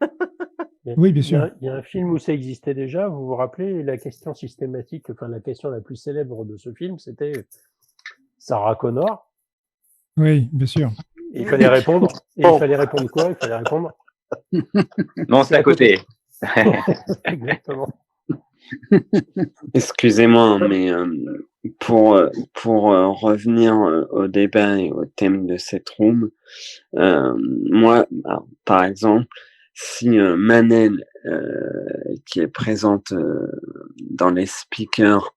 Oui, bien sûr. Il y a un film où ça existait déjà. Vous vous rappelez la question systématique, enfin la question la plus célèbre de ce film, c'était Sarah Connor. Oui, bien sûr. Et il fallait répondre. Et il fallait répondre quoi? Il fallait répondre. Non, c'est à côté. Exactement. Excusez-moi, mais pour revenir au débat et au thème de cette room, moi, alors, par exemple, si Manel, qui est présente dans les speakers,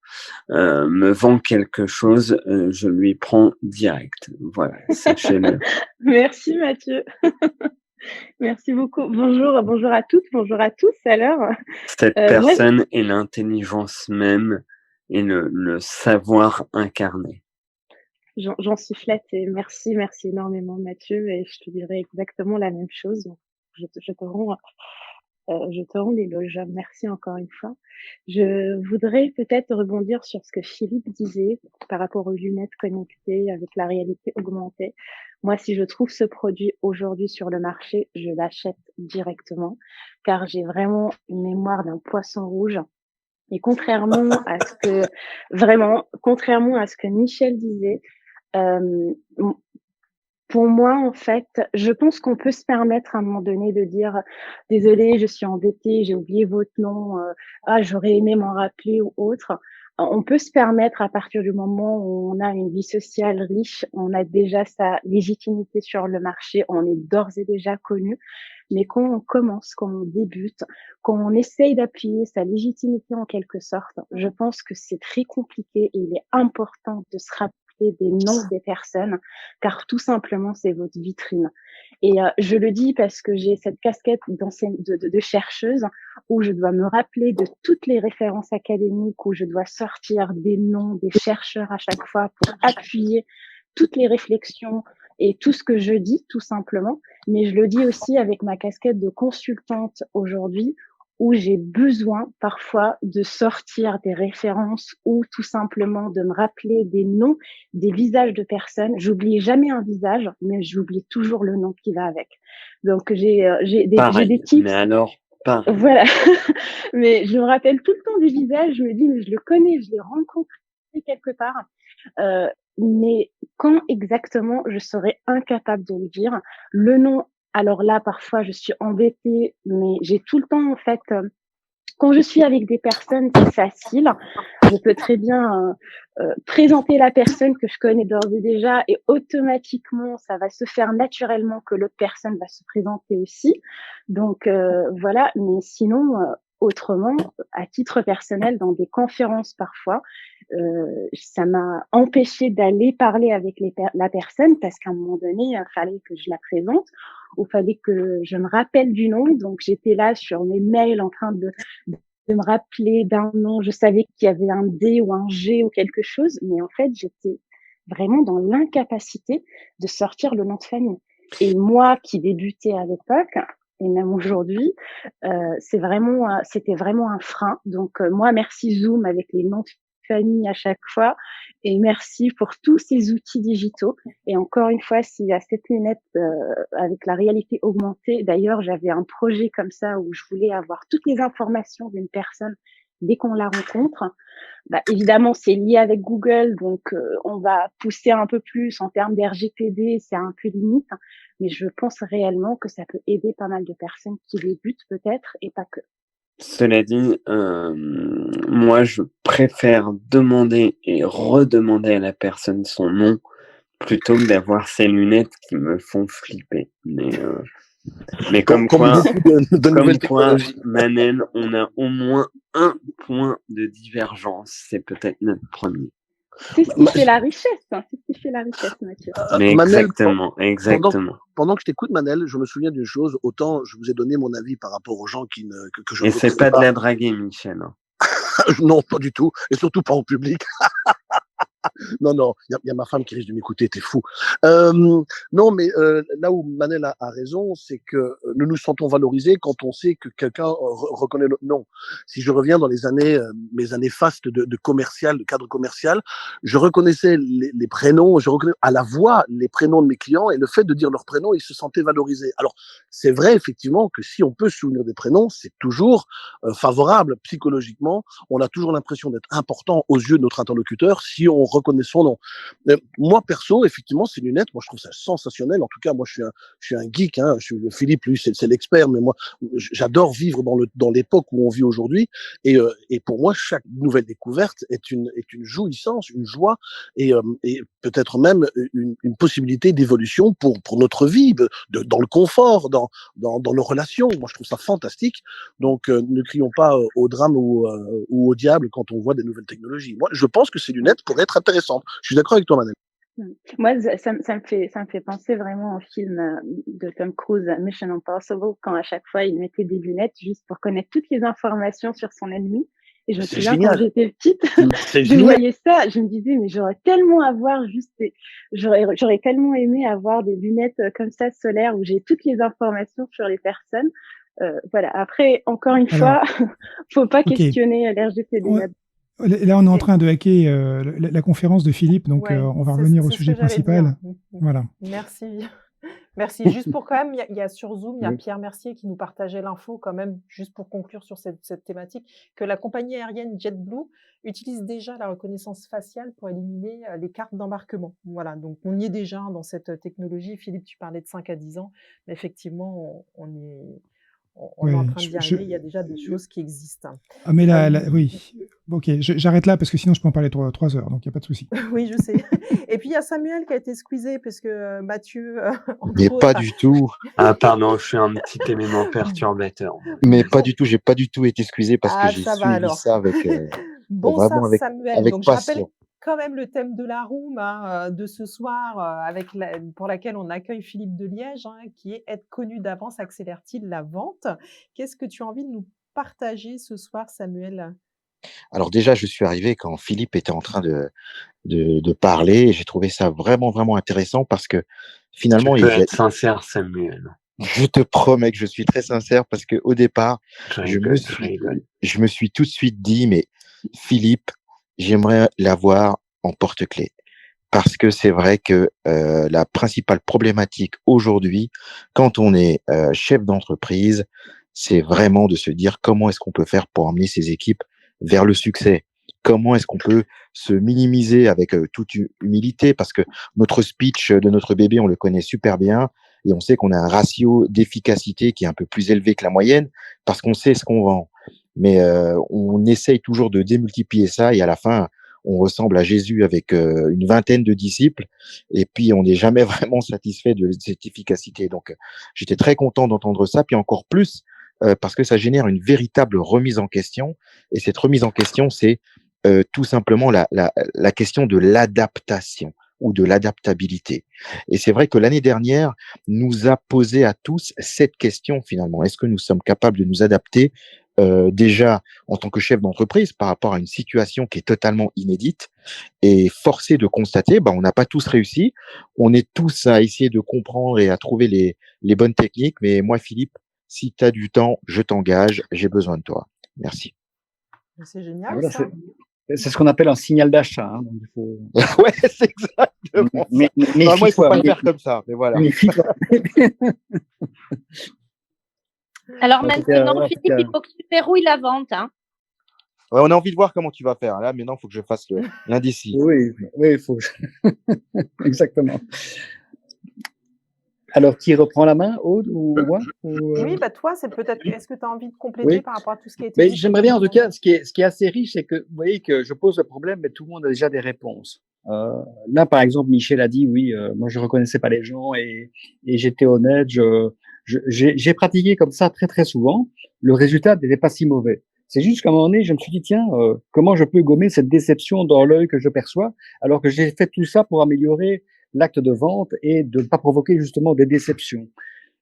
me vend quelque chose, je lui prends direct. Voilà, sachez-le. Merci Mathieu. Merci beaucoup. Bonjour à toutes, bonjour à tous. Alors, Cette personne est l'intelligence même et le savoir incarné. J'en suis flattée. Merci énormément Mathieu, et je te dirais exactement la même chose. Je te rends l'éloge. Merci encore une fois. Je voudrais peut-être rebondir sur ce que Philippe disait par rapport aux lunettes connectées avec la réalité augmentée. Moi, si je trouve ce produit aujourd'hui sur le marché, je l'achète directement, car j'ai vraiment une mémoire d'un poisson rouge. Et contrairement à ce que Michel disait, pour moi, en fait, je pense qu'on peut se permettre à un moment donné de dire désolé, je suis embêtée, j'ai oublié votre nom, j'aurais aimé m'en rappeler ou autre. On peut se permettre à partir du moment où on a une vie sociale riche, on a déjà sa légitimité sur le marché, on est d'ores et déjà connu. Mais quand on commence, quand on débute, quand on essaye d'appuyer sa légitimité en quelque sorte, je pense que c'est très compliqué et il est important de se rappeler des noms des personnes, car tout simplement, c'est votre vitrine. Et je le dis parce que j'ai cette casquette de chercheuse où je dois me rappeler de toutes les références académiques, où je dois sortir des noms des chercheurs à chaque fois pour appuyer toutes les réflexions et tout ce que je dis, tout simplement. Mais je le dis aussi avec ma casquette de consultante aujourd'hui, où j'ai besoin parfois de sortir des références ou tout simplement de me rappeler des noms, des visages de personnes. J'oublie jamais un visage, mais j'oublie toujours le nom qui va avec. Donc j'ai des tips. Mais alors, pareil. Voilà. Mais je me rappelle tout le temps des visages. Je me dis, mais je le connais, je l'ai rencontré quelque part. Mais quand exactement, je serais incapable de le dire. Le nom, alors là, parfois, je suis embêtée, mais j'ai tout le temps, en fait, quand je suis avec des personnes, c'est facile. Je peux très bien présenter la personne que je connais d'ores et déjà, et automatiquement, ça va se faire naturellement que l'autre personne va se présenter aussi. Donc voilà, mais sinon, autrement, à titre personnel, dans des conférences parfois, ça m'a empêché d'aller parler avec la personne parce qu'à un moment donné, il fallait que je la présente ou fallait que je me rappelle du nom. Donc j'étais là sur mes mails en train de me rappeler d'un nom. Je savais qu'il y avait un D ou un G ou quelque chose, mais en fait, j'étais vraiment dans l'incapacité de sortir le nom de famille. Et moi qui débutais à l'époque, et même aujourd'hui, c'était vraiment un frein. Donc moi, merci Zoom avec les noms de famille à chaque fois, et merci pour tous ces outils digitaux. Et encore une fois, s'il y a cette lunette avec la réalité augmentée, d'ailleurs, j'avais un projet comme ça où je voulais avoir toutes les informations d'une personne dès qu'on la rencontre. Bah, évidemment, c'est lié avec Google, donc on va pousser un peu plus en termes d'RGPD, c'est un peu limite, mais je pense réellement que ça peut aider pas mal de personnes qui débutent peut-être, et pas que. Cela dit, moi, je préfère demander et redemander à la personne son nom plutôt que d'avoir ces lunettes qui me font flipper. Mais comme quoi, Manel, on a au moins un point de divergence. C'est peut-être notre premier. C'est ce qui fait la richesse, Mathieu. Mais exactement. Pendant que je t'écoute, Manel, je me souviens d'une chose. Autant je vous ai donné mon avis par rapport aux gens que je. Et c'est pas de la draguer, Michel. Non, pas du tout, et surtout pas en public. Non, il y a ma femme qui risque de m'écouter, t'es fou. Non, mais là où Manel a raison, c'est que nous nous sentons valorisés quand on sait que quelqu'un reconnaît notre nom. Si je reviens dans les années, mes années fastes de commercial, de cadre commercial, je reconnaissais les prénoms, je reconnais à la voix les prénoms de mes clients et le fait de dire leurs prénoms, ils se sentaient valorisés. Alors, c'est vrai effectivement que si on peut se souvenir des prénoms, c'est toujours favorable psychologiquement. On a toujours l'impression d'être important aux yeux de notre interlocuteur si on reconnaît son nom. Moi perso, effectivement, ces lunettes, moi je trouve ça sensationnel. En tout cas, moi je suis un geek. Hein. Philippe, lui, c'est l'expert, mais moi, j'adore vivre dans l'époque où on vit aujourd'hui. Et pour moi, chaque nouvelle découverte est une jouissance, une joie et peut-être même une possibilité d'évolution pour notre vie, dans le confort, dans nos relations. Moi, je trouve ça fantastique. Donc, ne crions pas au drame ou au diable quand on voit des nouvelles technologies. Moi, je pense que ces lunettes pourraient être intéressantes. Je suis d'accord avec toi, Manel. Moi, ça me fait penser vraiment au film de Tom Cruise, Mission Impossible, quand à chaque fois il mettait des lunettes juste pour connaître toutes les informations sur son ennemi. Et je me C'est souviens génial. quand j'étais petite, C'est je génial. voyais ça, je me disais, mais j'aurais tellement j'aurais tellement aimé avoir des lunettes comme ça solaires où j'ai toutes les informations sur les personnes. Voilà. Après, encore une fois, faut pas Ok. questionner l'RGPD. Là, on est en train de hacker la conférence de Philippe, donc Ouais, on va c'est revenir au ce que sujet j'allais principal. dire. Voilà. Merci. Merci. Juste pour quand même, il y a sur Zoom, il y a Oui. Pierre Mercier qui nous partageait l'info quand même, juste pour conclure sur cette thématique, que la compagnie aérienne JetBlue utilise déjà la reconnaissance faciale pour éliminer les cartes d'embarquement. Voilà, donc on y est déjà dans cette technologie. Philippe, tu parlais de 5 à 10 ans, mais effectivement, on est Ouais, en train d'y arriver. Il y a déjà des choses qui existent. Ah, mais là, oui. Ok, j'arrête là parce que sinon je peux en parler 3 heures, donc il n'y a pas de souci. Oui, je sais. Et puis il y a Samuel qui a été squeezé parce que Mathieu, Mais entre pas autres, du tout. Ah, pardon, je suis un petit élément perturbateur. Mais pas Bon. du tout. J'ai pas du tout été excusé parce que Ah, j'ai ça va suivi alors. ça avec Bon sang, vraiment Samuel. avec Donc je rappelle passion. quand même le thème de la room de ce soir, pour laquelle on accueille Philippe de Liège, hein, qui est être connu d'avance accélère-t-il la vente? Qu'est-ce que tu as envie de nous partager ce soir, Samuel? Alors déjà, je suis arrivé quand Philippe était en train de parler et j'ai trouvé ça vraiment, vraiment intéressant parce que Tu finalement, peux être sincère, Samuel. je te promets que je suis très sincère parce que au départ, Je je rigole. me suis tout de suite dit, mais Philippe, j'aimerais l'avoir en porte-clés. Parce que c'est vrai que la principale problématique aujourd'hui, quand on est chef d'entreprise, c'est vraiment de se dire comment est-ce qu'on peut faire pour emmener ses équipes vers le succès. Comment est-ce qu'on peut se minimiser avec toute humilité, parce que notre speech de notre bébé, on le connaît super bien, et on sait qu'on a un ratio d'efficacité qui est un peu plus élevé que la moyenne, parce qu'on sait ce qu'on vend. Mais on essaye toujours de démultiplier ça, et à la fin, on ressemble à Jésus avec une vingtaine de disciples, et puis on n'est jamais vraiment satisfait de cette efficacité. Donc, j'étais très content d'entendre ça, puis encore plus parce que ça génère une véritable remise en question. Et cette remise en question, c'est tout simplement la question de l'adaptation ou de l'adaptabilité. Et c'est vrai que l'année dernière nous a posé à tous cette question finalement. Est-ce que nous sommes capables de nous adapter déjà en tant que chef d'entreprise par rapport à une situation qui est totalement inédite et forcé de constater, on n'a pas tous réussi. On est tous à essayer de comprendre et à trouver les bonnes techniques. Mais moi, Philippe, si tu as du temps, je t'engage, j'ai besoin de toi. Merci. C'est Ah, génial voilà, ça. c'est ce qu'on appelle un signal d'achat. Hein, donc il faut... Ouais, c'est exactement ça. Moi, il faut pas le faire comme ça, mais voilà. Méfie-toi. Alors En tout maintenant, cas, Philippe, il faut que tu verrouilles la vente. Hein. Ouais, on a envie de voir comment tu vas faire. Là, maintenant, il faut que je fasse l'indécis. oui, il faut. Exactement. Alors, qui reprend la main, Aude ou moi Oui, toi, c'est peut-être. Est-ce que tu as envie de compléter Oui. par rapport à tout ce qui a été Mais dit? j'aimerais bien, en tout cas, ce qui est assez riche, c'est que vous voyez que je pose le problème, mais tout le monde a déjà des réponses. Là, par exemple, Michel a dit, oui, moi je reconnaissais pas les gens et j'étais honnête. J'ai pratiqué comme ça très très souvent. Le résultat n'était pas si mauvais. C'est juste qu'à un moment donné, je me suis dit, tiens, comment je peux gommer cette déception dans l'œil que je perçois, alors que j'ai fait tout ça pour améliorer l'acte de vente et de ne pas provoquer justement des déceptions.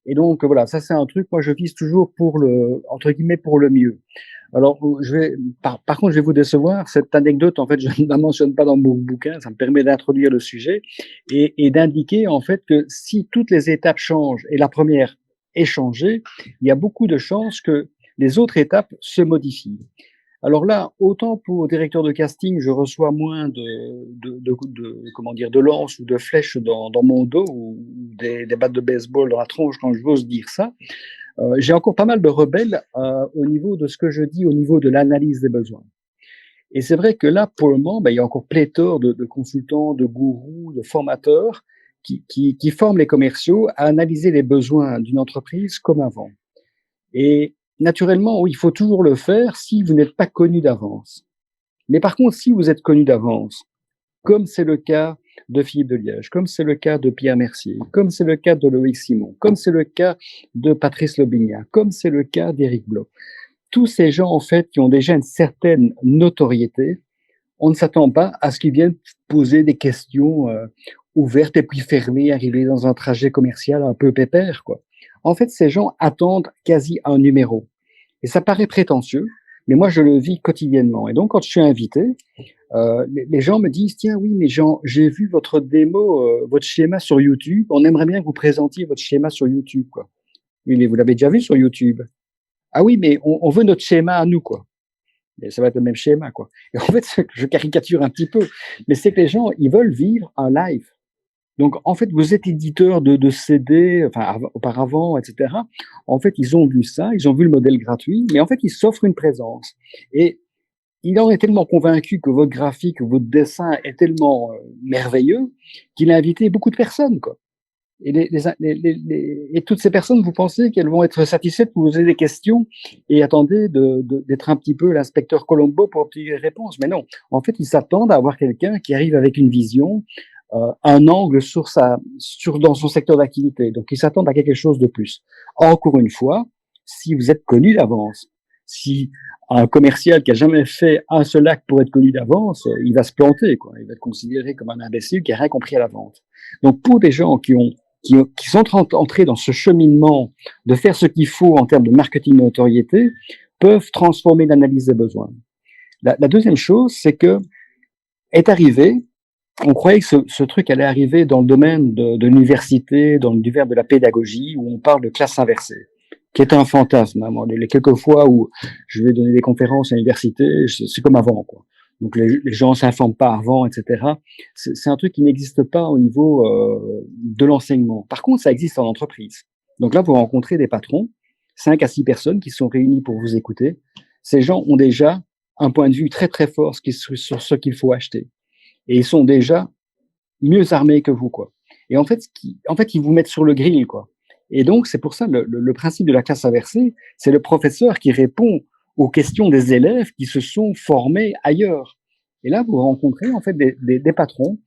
Et donc voilà, ça c'est un truc. Moi, je vise toujours pour le entre guillemets pour le mieux. Alors, par contre, je vais vous décevoir. Cette anecdote, en fait, je ne la mentionne pas dans mon bouquin. Ça me permet d'introduire le sujet et d'indiquer, en fait, que si toutes les étapes changent et la première est changée, il y a beaucoup de chances que les autres étapes se modifient. Alors là, autant pour directeur de casting, je reçois moins comment dire, de lances ou de flèches dans mon dos ou des battes de baseball dans la tronche quand j'ose dire ça. J'ai encore pas mal de rebelles au niveau de ce que je dis, au niveau de l'analyse des besoins. Et c'est vrai que là, pour le moment, il y a encore pléthore de consultants, de gourous, de formateurs qui forment les commerciaux à analyser les besoins d'une entreprise comme avant. Et naturellement, oui, il faut toujours le faire si vous n'êtes pas connu d'avance. Mais par contre, si vous êtes connu d'avance, comme c'est le cas de Philippe Deliège, comme c'est le cas de Pierre Mercier, comme c'est le cas de Loïc Simon, comme c'est le cas de Patrice Lobignac, comme c'est le cas d'Éric Bloch, tous ces gens, en fait, qui ont déjà une certaine notoriété, on ne s'attend pas à ce qu'ils viennent poser des questions ouvertes et puis fermées, arriver dans un trajet commercial un peu pépère, quoi. En fait, ces gens attendent quasi un numéro. Et ça paraît prétentieux, mais moi, je le vis quotidiennement. Et donc, quand je suis invité, les gens me disent, tiens, oui, mais Jean, j'ai vu votre démo, votre schéma sur YouTube. On aimerait bien que vous présentiez votre schéma sur YouTube, quoi. Oui, mais vous l'avez déjà vu sur YouTube. Ah oui, mais on veut notre schéma à nous, quoi. Mais ça va être le même schéma, quoi. Et en fait, je caricature un petit peu, mais c'est que les gens, ils veulent vivre un live. Donc, en fait, vous êtes éditeur de CD, enfin, auparavant, etc. En fait, ils ont vu ça, ils ont vu le modèle gratuit, mais en fait, ils s'offrent une présence. Et il en est tellement convaincu que votre graphique, votre dessin est tellement merveilleux qu'il a invité beaucoup de personnes, quoi. Et, et toutes ces personnes, vous pensez qu'elles vont être satisfaites pour vous poser des questions et attendez d'être un petit peu l'inspecteur Colombo pour obtenir des réponses. Mais non, en fait, ils s'attendent à avoir quelqu'un qui arrive avec une vision, un angle dans son secteur d'activité. Donc, ils s'attendent à quelque chose de plus. Encore une fois, si vous êtes connu d'avance, si un commercial qui a jamais fait un seul acte pour être connu d'avance, il va se planter, quoi. Il va être considéré comme un imbécile qui a rien compris à la vente. Donc, pour des gens qui sont entrés dans ce cheminement de faire ce qu'il faut en termes de marketing de notoriété, peuvent transformer l'analyse des besoins. La deuxième chose, c'est que est arrivé, on croyait que ce truc allait arriver dans le domaine de l'université, dans l'univers de la pédagogie, où on parle de classe inversée, qui est un fantasme. Hein. Les quelques fois où je vais donner des conférences à l'université, c'est comme avant, quoi. Donc les gens s'informent pas avant, etc. C'est un truc qui n'existe pas au niveau de l'enseignement. Par contre, ça existe en entreprise. Donc là, vous rencontrez des patrons, 5 à 6 personnes qui sont réunies pour vous écouter. Ces gens ont déjà un point de vue très très fort sur ce qu'il faut acheter. Et ils sont déjà mieux armés que vous, quoi. Et en fait, ils vous mettent sur le grill, quoi. Et donc, c'est pour ça le principe de la classe inversée, c'est le professeur qui répond aux questions des élèves qui se sont formés ailleurs. Et là, vous rencontrez en fait des patrons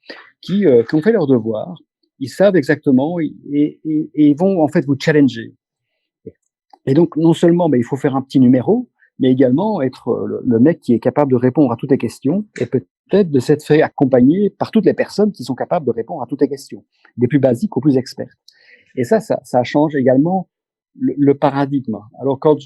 qui ont fait leur devoir, ils savent exactement et ils vont en fait vous challenger. Et donc, non seulement il faut faire un petit numéro, mais également être le mec qui est capable de répondre à toutes les questions et peut-être de s'être fait accompagner par toutes les personnes qui sont capables de répondre à toutes les questions, des plus basiques aux plus expertes. Et ça change également le paradigme. Alors encore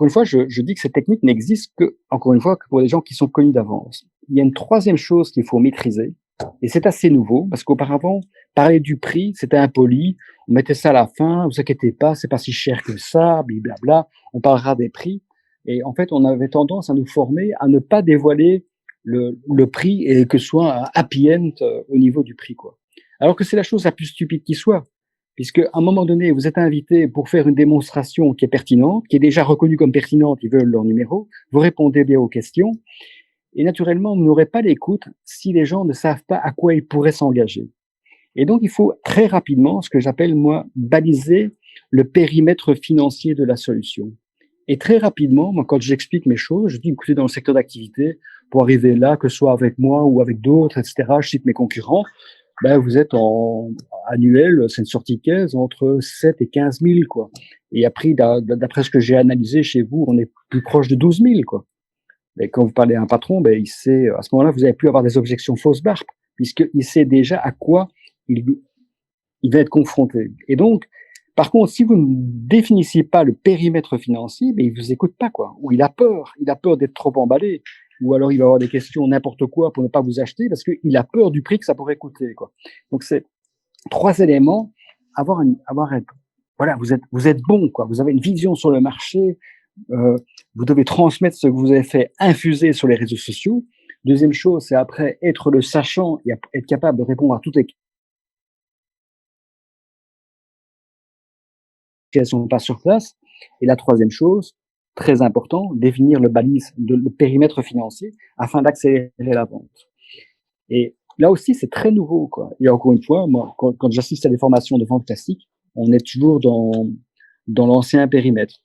une fois, je dis que cette technique n'existe encore une fois, que pour les gens qui sont connus d'avance. Il y a une troisième chose qu'il faut maîtriser, et c'est assez nouveau, parce qu'auparavant, parler du prix, c'était impoli, on mettait ça à la fin, vous inquiétez pas, c'est pas si cher que ça, blablabla, on parlera des prix. Et en fait, on avait tendance à nous former à ne pas dévoiler le prix et que ce soit un happy end au niveau du prix, quoi. Alors que c'est la chose la plus stupide qui soit. Puisque à un moment donné, vous êtes invité pour faire une démonstration qui est pertinente, qui est déjà reconnue comme pertinente, ils veulent leur numéro, vous répondez bien aux questions, et naturellement, vous n'aurez pas l'écoute si les gens ne savent pas à quoi ils pourraient s'engager. Et donc, il faut très rapidement, ce que j'appelle, moi, baliser le périmètre financier de la solution. Et très rapidement, moi, quand j'explique mes choses, je dis, écoutez, dans le secteur d'activité, pour arriver là, que ce soit avec moi ou avec d'autres, etc., je cite mes concurrents, vous êtes en annuel, c'est une sortie caisse entre 7 et 15 000, quoi. Et après, d'après ce que j'ai analysé chez vous, on est plus proche de 12 000, quoi. Mais quand vous parlez à un patron, il sait, à ce moment-là, vous n'avez plus avoir des objections fausses barres, puisqu'il sait déjà à quoi il va être confronté. Et donc, Par contre, si vous ne définissiez pas le périmètre financier, ben, il vous écoute pas, quoi. Ou il a peur d'être trop emballé. Ou alors il va avoir des questions n'importe quoi pour ne pas vous acheter parce qu'il a peur du prix que ça pourrait coûter, quoi. Donc c'est 3 éléments. Voilà, vous êtes bon, quoi. Vous avez une vision sur le marché. Vous devez transmettre ce que vous avez fait infuser sur les réseaux sociaux. Deuxième chose, c'est après être le sachant et être capable de répondre à toutes les questions pas sur place. Et la troisième chose, très important, définir le périmètre financier afin d'accélérer la vente. Et là aussi, c'est très nouveau, quoi. Et encore une fois, moi, quand j'assiste à des formations de vente classique, on est toujours dans l'ancien périmètre.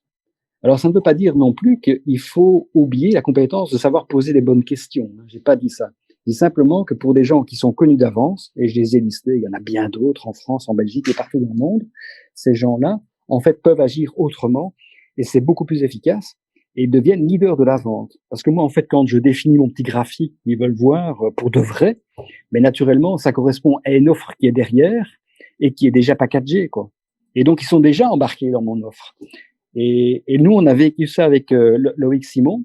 Alors, ça ne veut pas dire non plus qu'il faut oublier la compétence de savoir poser les bonnes questions. J'ai pas dit ça. Je dis simplement que pour des gens qui sont connus d'avance, et je les ai listés, il y en a bien d'autres en France, en Belgique et partout dans le monde, ces gens-là, en fait, peuvent agir autrement et c'est beaucoup plus efficace et ils deviennent leaders de la vente. Parce que moi, en fait, quand je définis mon petit graphique, ils veulent voir pour de vrai, mais naturellement, ça correspond à une offre qui est derrière et qui est déjà packagée, quoi. Et donc, ils sont déjà embarqués dans mon offre. Et nous, on a vécu ça avec Loïc Simon.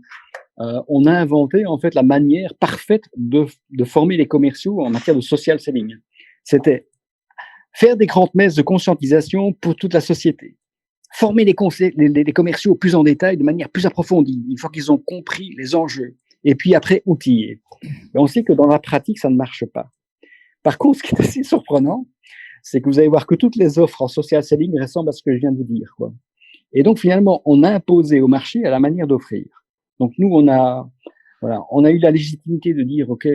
On a inventé en fait la manière parfaite de former les commerciaux en matière de social selling. C'était faire des grandes messes de conscientisation pour toute la société, former les commerciaux plus en détail, de manière plus approfondie, une fois qu'ils ont compris les enjeux, et puis après outiller. Mais on sait que dans la pratique, ça ne marche pas. Par contre, ce qui est assez surprenant, c'est que vous allez voir que toutes les offres en social selling ressemblent à ce que je viens de vous dire, quoi. Et donc, finalement, on a imposé au marché à la manière d'offrir. Donc, nous, on a eu la légitimité de dire, OK,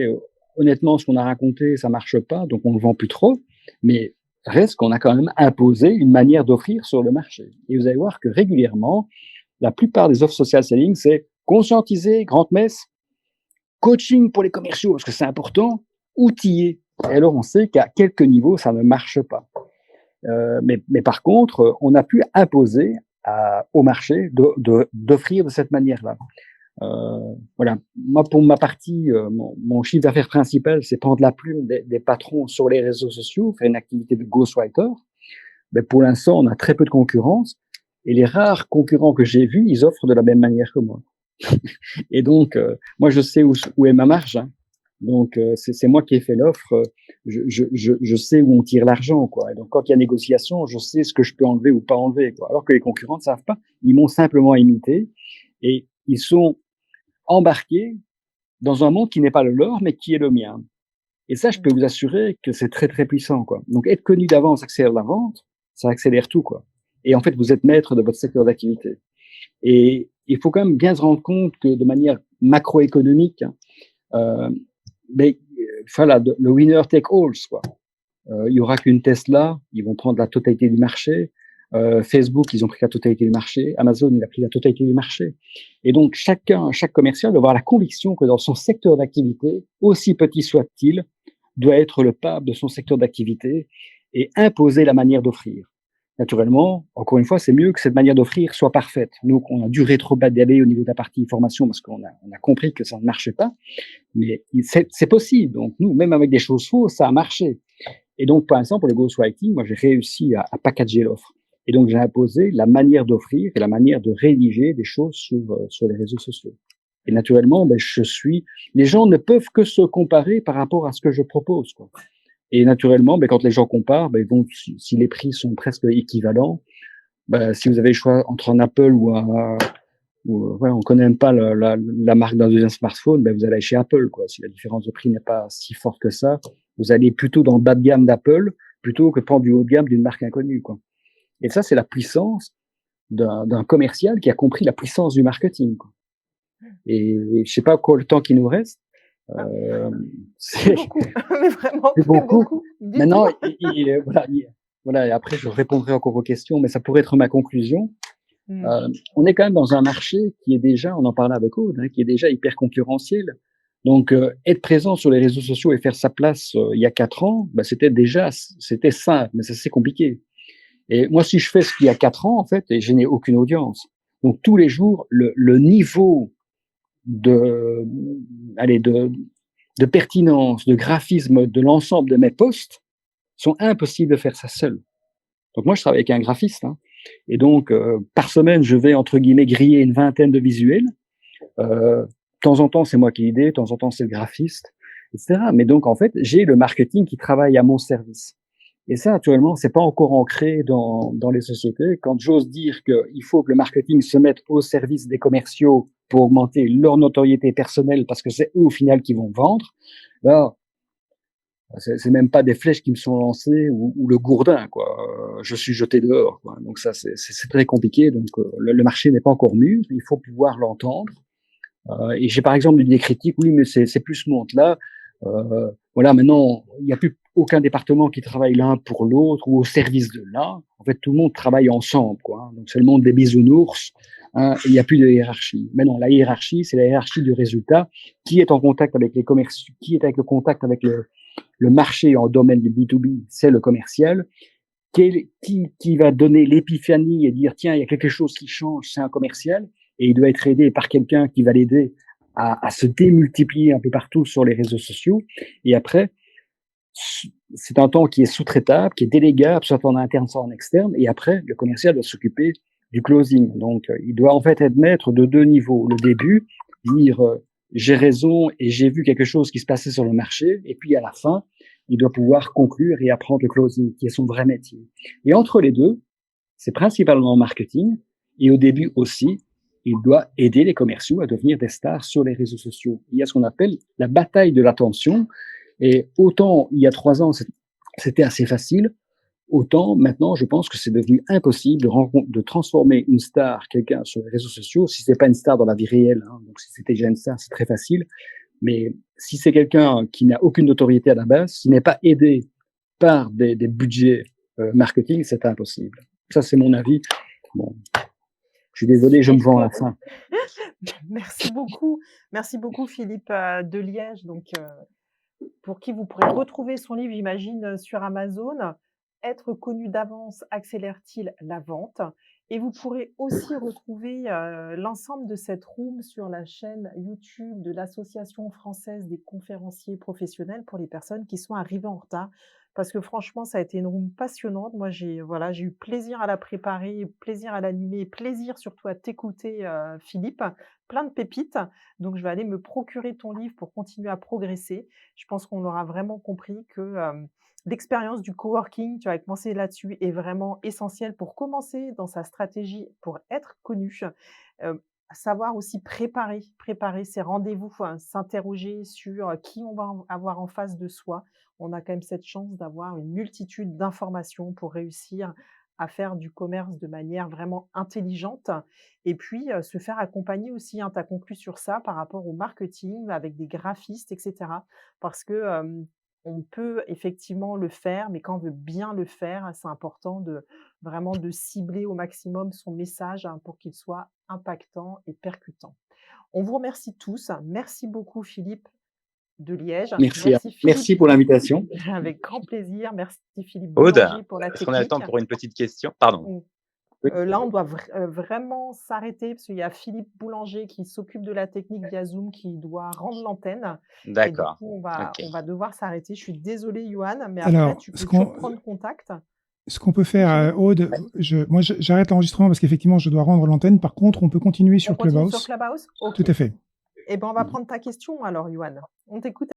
honnêtement, ce qu'on a raconté, ça marche pas, donc on ne le vend plus trop. Mais reste qu'on a quand même imposé une manière d'offrir sur le marché. Et vous allez voir que régulièrement, la plupart des offres social selling, c'est conscientiser, grande messe, coaching pour les commerciaux, parce que c'est important, outiller. Et alors, on sait qu'à quelques niveaux, ça ne marche pas. Mais par contre, on a pu imposer au marché d'offrir de cette manière-là. Voilà. Moi, pour ma partie, mon chiffre d'affaires principal, c'est prendre la plume des patrons sur les réseaux sociaux, faire une activité de ghostwriter. Mais pour l'instant, on a très peu de concurrence. Et les rares concurrents que j'ai vus, ils offrent de la même manière que moi. Et donc, moi, je sais où est ma marge, hein. Donc, c'est moi qui ai fait l'offre. Je sais où on tire l'argent, quoi. Et donc, quand il y a négociation, je sais ce que je peux enlever ou pas enlever, quoi. Alors que les concurrents ne savent pas. Ils m'ont simplement imité et ils sont embarqués dans un monde qui n'est pas le leur, mais qui est le mien. Et ça, je peux vous assurer que c'est très, très puissant, quoi. Donc, être connu d'avance accélère la vente, ça accélère tout, quoi. Et en fait, vous êtes maître de votre secteur d'activité. Et il faut quand même bien se rendre compte que de manière macroéconomique, mais voilà, le winner take all, quoi. Il y aura qu'une Tesla, ils vont prendre la totalité du marché. Facebook, ils ont pris la totalité du marché. Amazon, il a pris la totalité du marché. Et donc, chaque commercial doit avoir la conviction que dans son secteur d'activité, aussi petit soit-il, doit être le pape de son secteur d'activité et imposer la manière d'offrir. Naturellement, encore une fois, c'est mieux que cette manière d'offrir soit parfaite. Nous, on a dû rétro-pédaler au niveau de la partie formation parce qu'on a compris que ça ne marchait pas. Mais c'est possible. Donc, nous, même avec des choses fausses, ça a marché. Et donc, par exemple, pour le ghostwriting, moi, j'ai réussi à packager l'offre. Et donc, j'ai imposé la manière d'offrir et la manière de rédiger des choses sur les réseaux sociaux. Et naturellement, les gens ne peuvent que se comparer par rapport à ce que je propose, quoi. Et naturellement, quand les gens comparent, donc, si les prix sont presque équivalents, si vous avez le choix entre un Apple ou on connaît même pas la marque d'un deuxième smartphone, vous allez chez Apple, quoi. Si la différence de prix n'est pas si forte que ça, vous allez plutôt dans le bas de gamme d'Apple plutôt que prendre du haut de gamme d'une marque inconnue, quoi. Et ça, c'est la puissance d'un commercial qui a compris la puissance du marketing, quoi. Et je sais pas quoi le temps qui nous reste. C'est beaucoup, mais vraiment, c'est beaucoup. Maintenant, voilà. Et après, je répondrai encore aux questions, mais ça pourrait être ma conclusion. On est quand même dans un marché qui est déjà, on en parlait avec Aude, hein, qui est déjà hyper concurrentiel. Donc, être présent sur les réseaux sociaux et faire sa place il y a 4 ans, c'était simple, mais c'est compliqué. Et moi, si je fais ce qu'il y a 4 ans, en fait, et je n'ai aucune audience. Donc, tous les jours, le niveau de pertinence, de graphisme de l'ensemble de mes posts sont impossibles de faire ça seul. Donc moi, je travaille avec un graphiste, hein, et donc par semaine, je vais entre guillemets griller une vingtaine de visuels. De temps en temps, c'est moi qui ai l'idée, de temps en temps, c'est le graphiste, etc. Mais donc en fait, j'ai le marketing qui travaille à mon service. Et ça, actuellement, c'est pas encore ancré dans les sociétés. Quand j'ose dire qu'il faut que le marketing se mette au service des commerciaux pour augmenter leur notoriété personnelle, parce que c'est eux au final qui vont vendre, là, c'est même pas des flèches qui me sont lancées ou le gourdin, quoi. Je suis jeté dehors, quoi. Donc ça, c'est très compliqué. Donc le marché n'est pas encore mûr. Il faut pouvoir l'entendre. Et j'ai par exemple eu des critiques, oui, mais c'est plus ce monde-là. Voilà, maintenant, il n'y a plus aucun département qui travaille l'un pour l'autre ou au service de l'un. En fait, tout le monde travaille ensemble, quoi. Donc c'est le monde des bisounours. Hein, il n'y a plus de hiérarchie. Mais non, la hiérarchie, c'est la hiérarchie du résultat. Qui est en contact avec les commerciaux, qui est avec le contact avec le marché en domaine du B2B, c'est le commercial. Qui va donner l'épiphanie et dire tiens, il y a quelque chose qui change, c'est un commercial, et il doit être aidé par quelqu'un qui va l'aider à se démultiplier un peu partout sur les réseaux sociaux. Et après, c'est un temps qui est sous-traitable, qui est délégable, soit en interne, soit en externe. Et après, le commercial doit s'occuper du closing. Donc, il doit en fait être maître de deux niveaux. Le début, dire j'ai raison et j'ai vu quelque chose qui se passait sur le marché. Et puis à la fin, il doit pouvoir conclure et apprendre le closing, qui est son vrai métier. Et entre les deux, c'est principalement marketing. Et au début aussi, il doit aider les commerciaux à devenir des stars sur les réseaux sociaux. Il y a ce qu'on appelle la bataille de l'attention. Et autant il y a 3 ans, c'était assez facile, autant maintenant, je pense que c'est devenu impossible de transformer une star, quelqu'un sur les réseaux sociaux, si c'est pas une star dans la vie réelle. Hein, donc si c'était déjà une star, c'est très facile. Mais si c'est quelqu'un qui n'a aucune notoriété à la base, s'il n'est pas aidé par des budgets marketing, c'est impossible. Ça, c'est mon avis. Bon, je suis désolé, je me vends à la fin. Merci beaucoup Philippe de Liège. Donc, pour qui vous pourrez retrouver son livre, j'imagine, sur Amazon. Être connu d'avance accélère-t-il la vente? Et vous pourrez aussi retrouver l'ensemble de cette room sur la chaîne YouTube de l'Association française des conférenciers professionnels pour les personnes qui sont arrivées en retard. Parce que franchement, ça a été une room passionnante. Moi, j'ai eu plaisir à la préparer, plaisir à l'animer, plaisir surtout à t'écouter, Philippe. Plein de pépites. Donc, je vais aller me procurer ton livre pour continuer à progresser. Je pense qu'on aura vraiment compris que l'expérience du coworking, tu as commencé là-dessus, est vraiment essentielle pour commencer dans sa stratégie pour être connu. Savoir aussi préparer ses rendez-vous, s'interroger sur qui on va avoir en face de soi. On a quand même cette chance d'avoir une multitude d'informations pour réussir à faire du commerce de manière vraiment intelligente et puis se faire accompagner aussi. Tu as conclu sur ça par rapport au marketing avec des graphistes, etc. Parce que on peut effectivement le faire, mais quand on veut bien le faire, c'est important vraiment de cibler au maximum son message pour qu'il soit impactant et percutant. On vous remercie tous. Merci beaucoup Philippe de Liège. Merci pour l'invitation. Avec grand plaisir. Merci Philippe Aude, Boulanger pour la est-ce qu'on a le temps technique. pour une petite question? Pardon. Là, on doit vraiment s'arrêter parce qu'il y a Philippe Boulanger qui s'occupe de la technique via Zoom qui doit rendre l'antenne. Et du D'accord. coup, on va devoir s'arrêter. Je suis désolée, Johan, mais Alors, après, tu peux toujours prendre contact. Ce qu'on peut faire, Aude, moi j'arrête l'enregistrement parce qu'effectivement je dois rendre l'antenne. Par contre, on peut continuer sur Clubhouse. Sur Clubhouse? Ok. Tout à fait. Eh ben, on va prendre ta question alors, Johan. On t'écoute.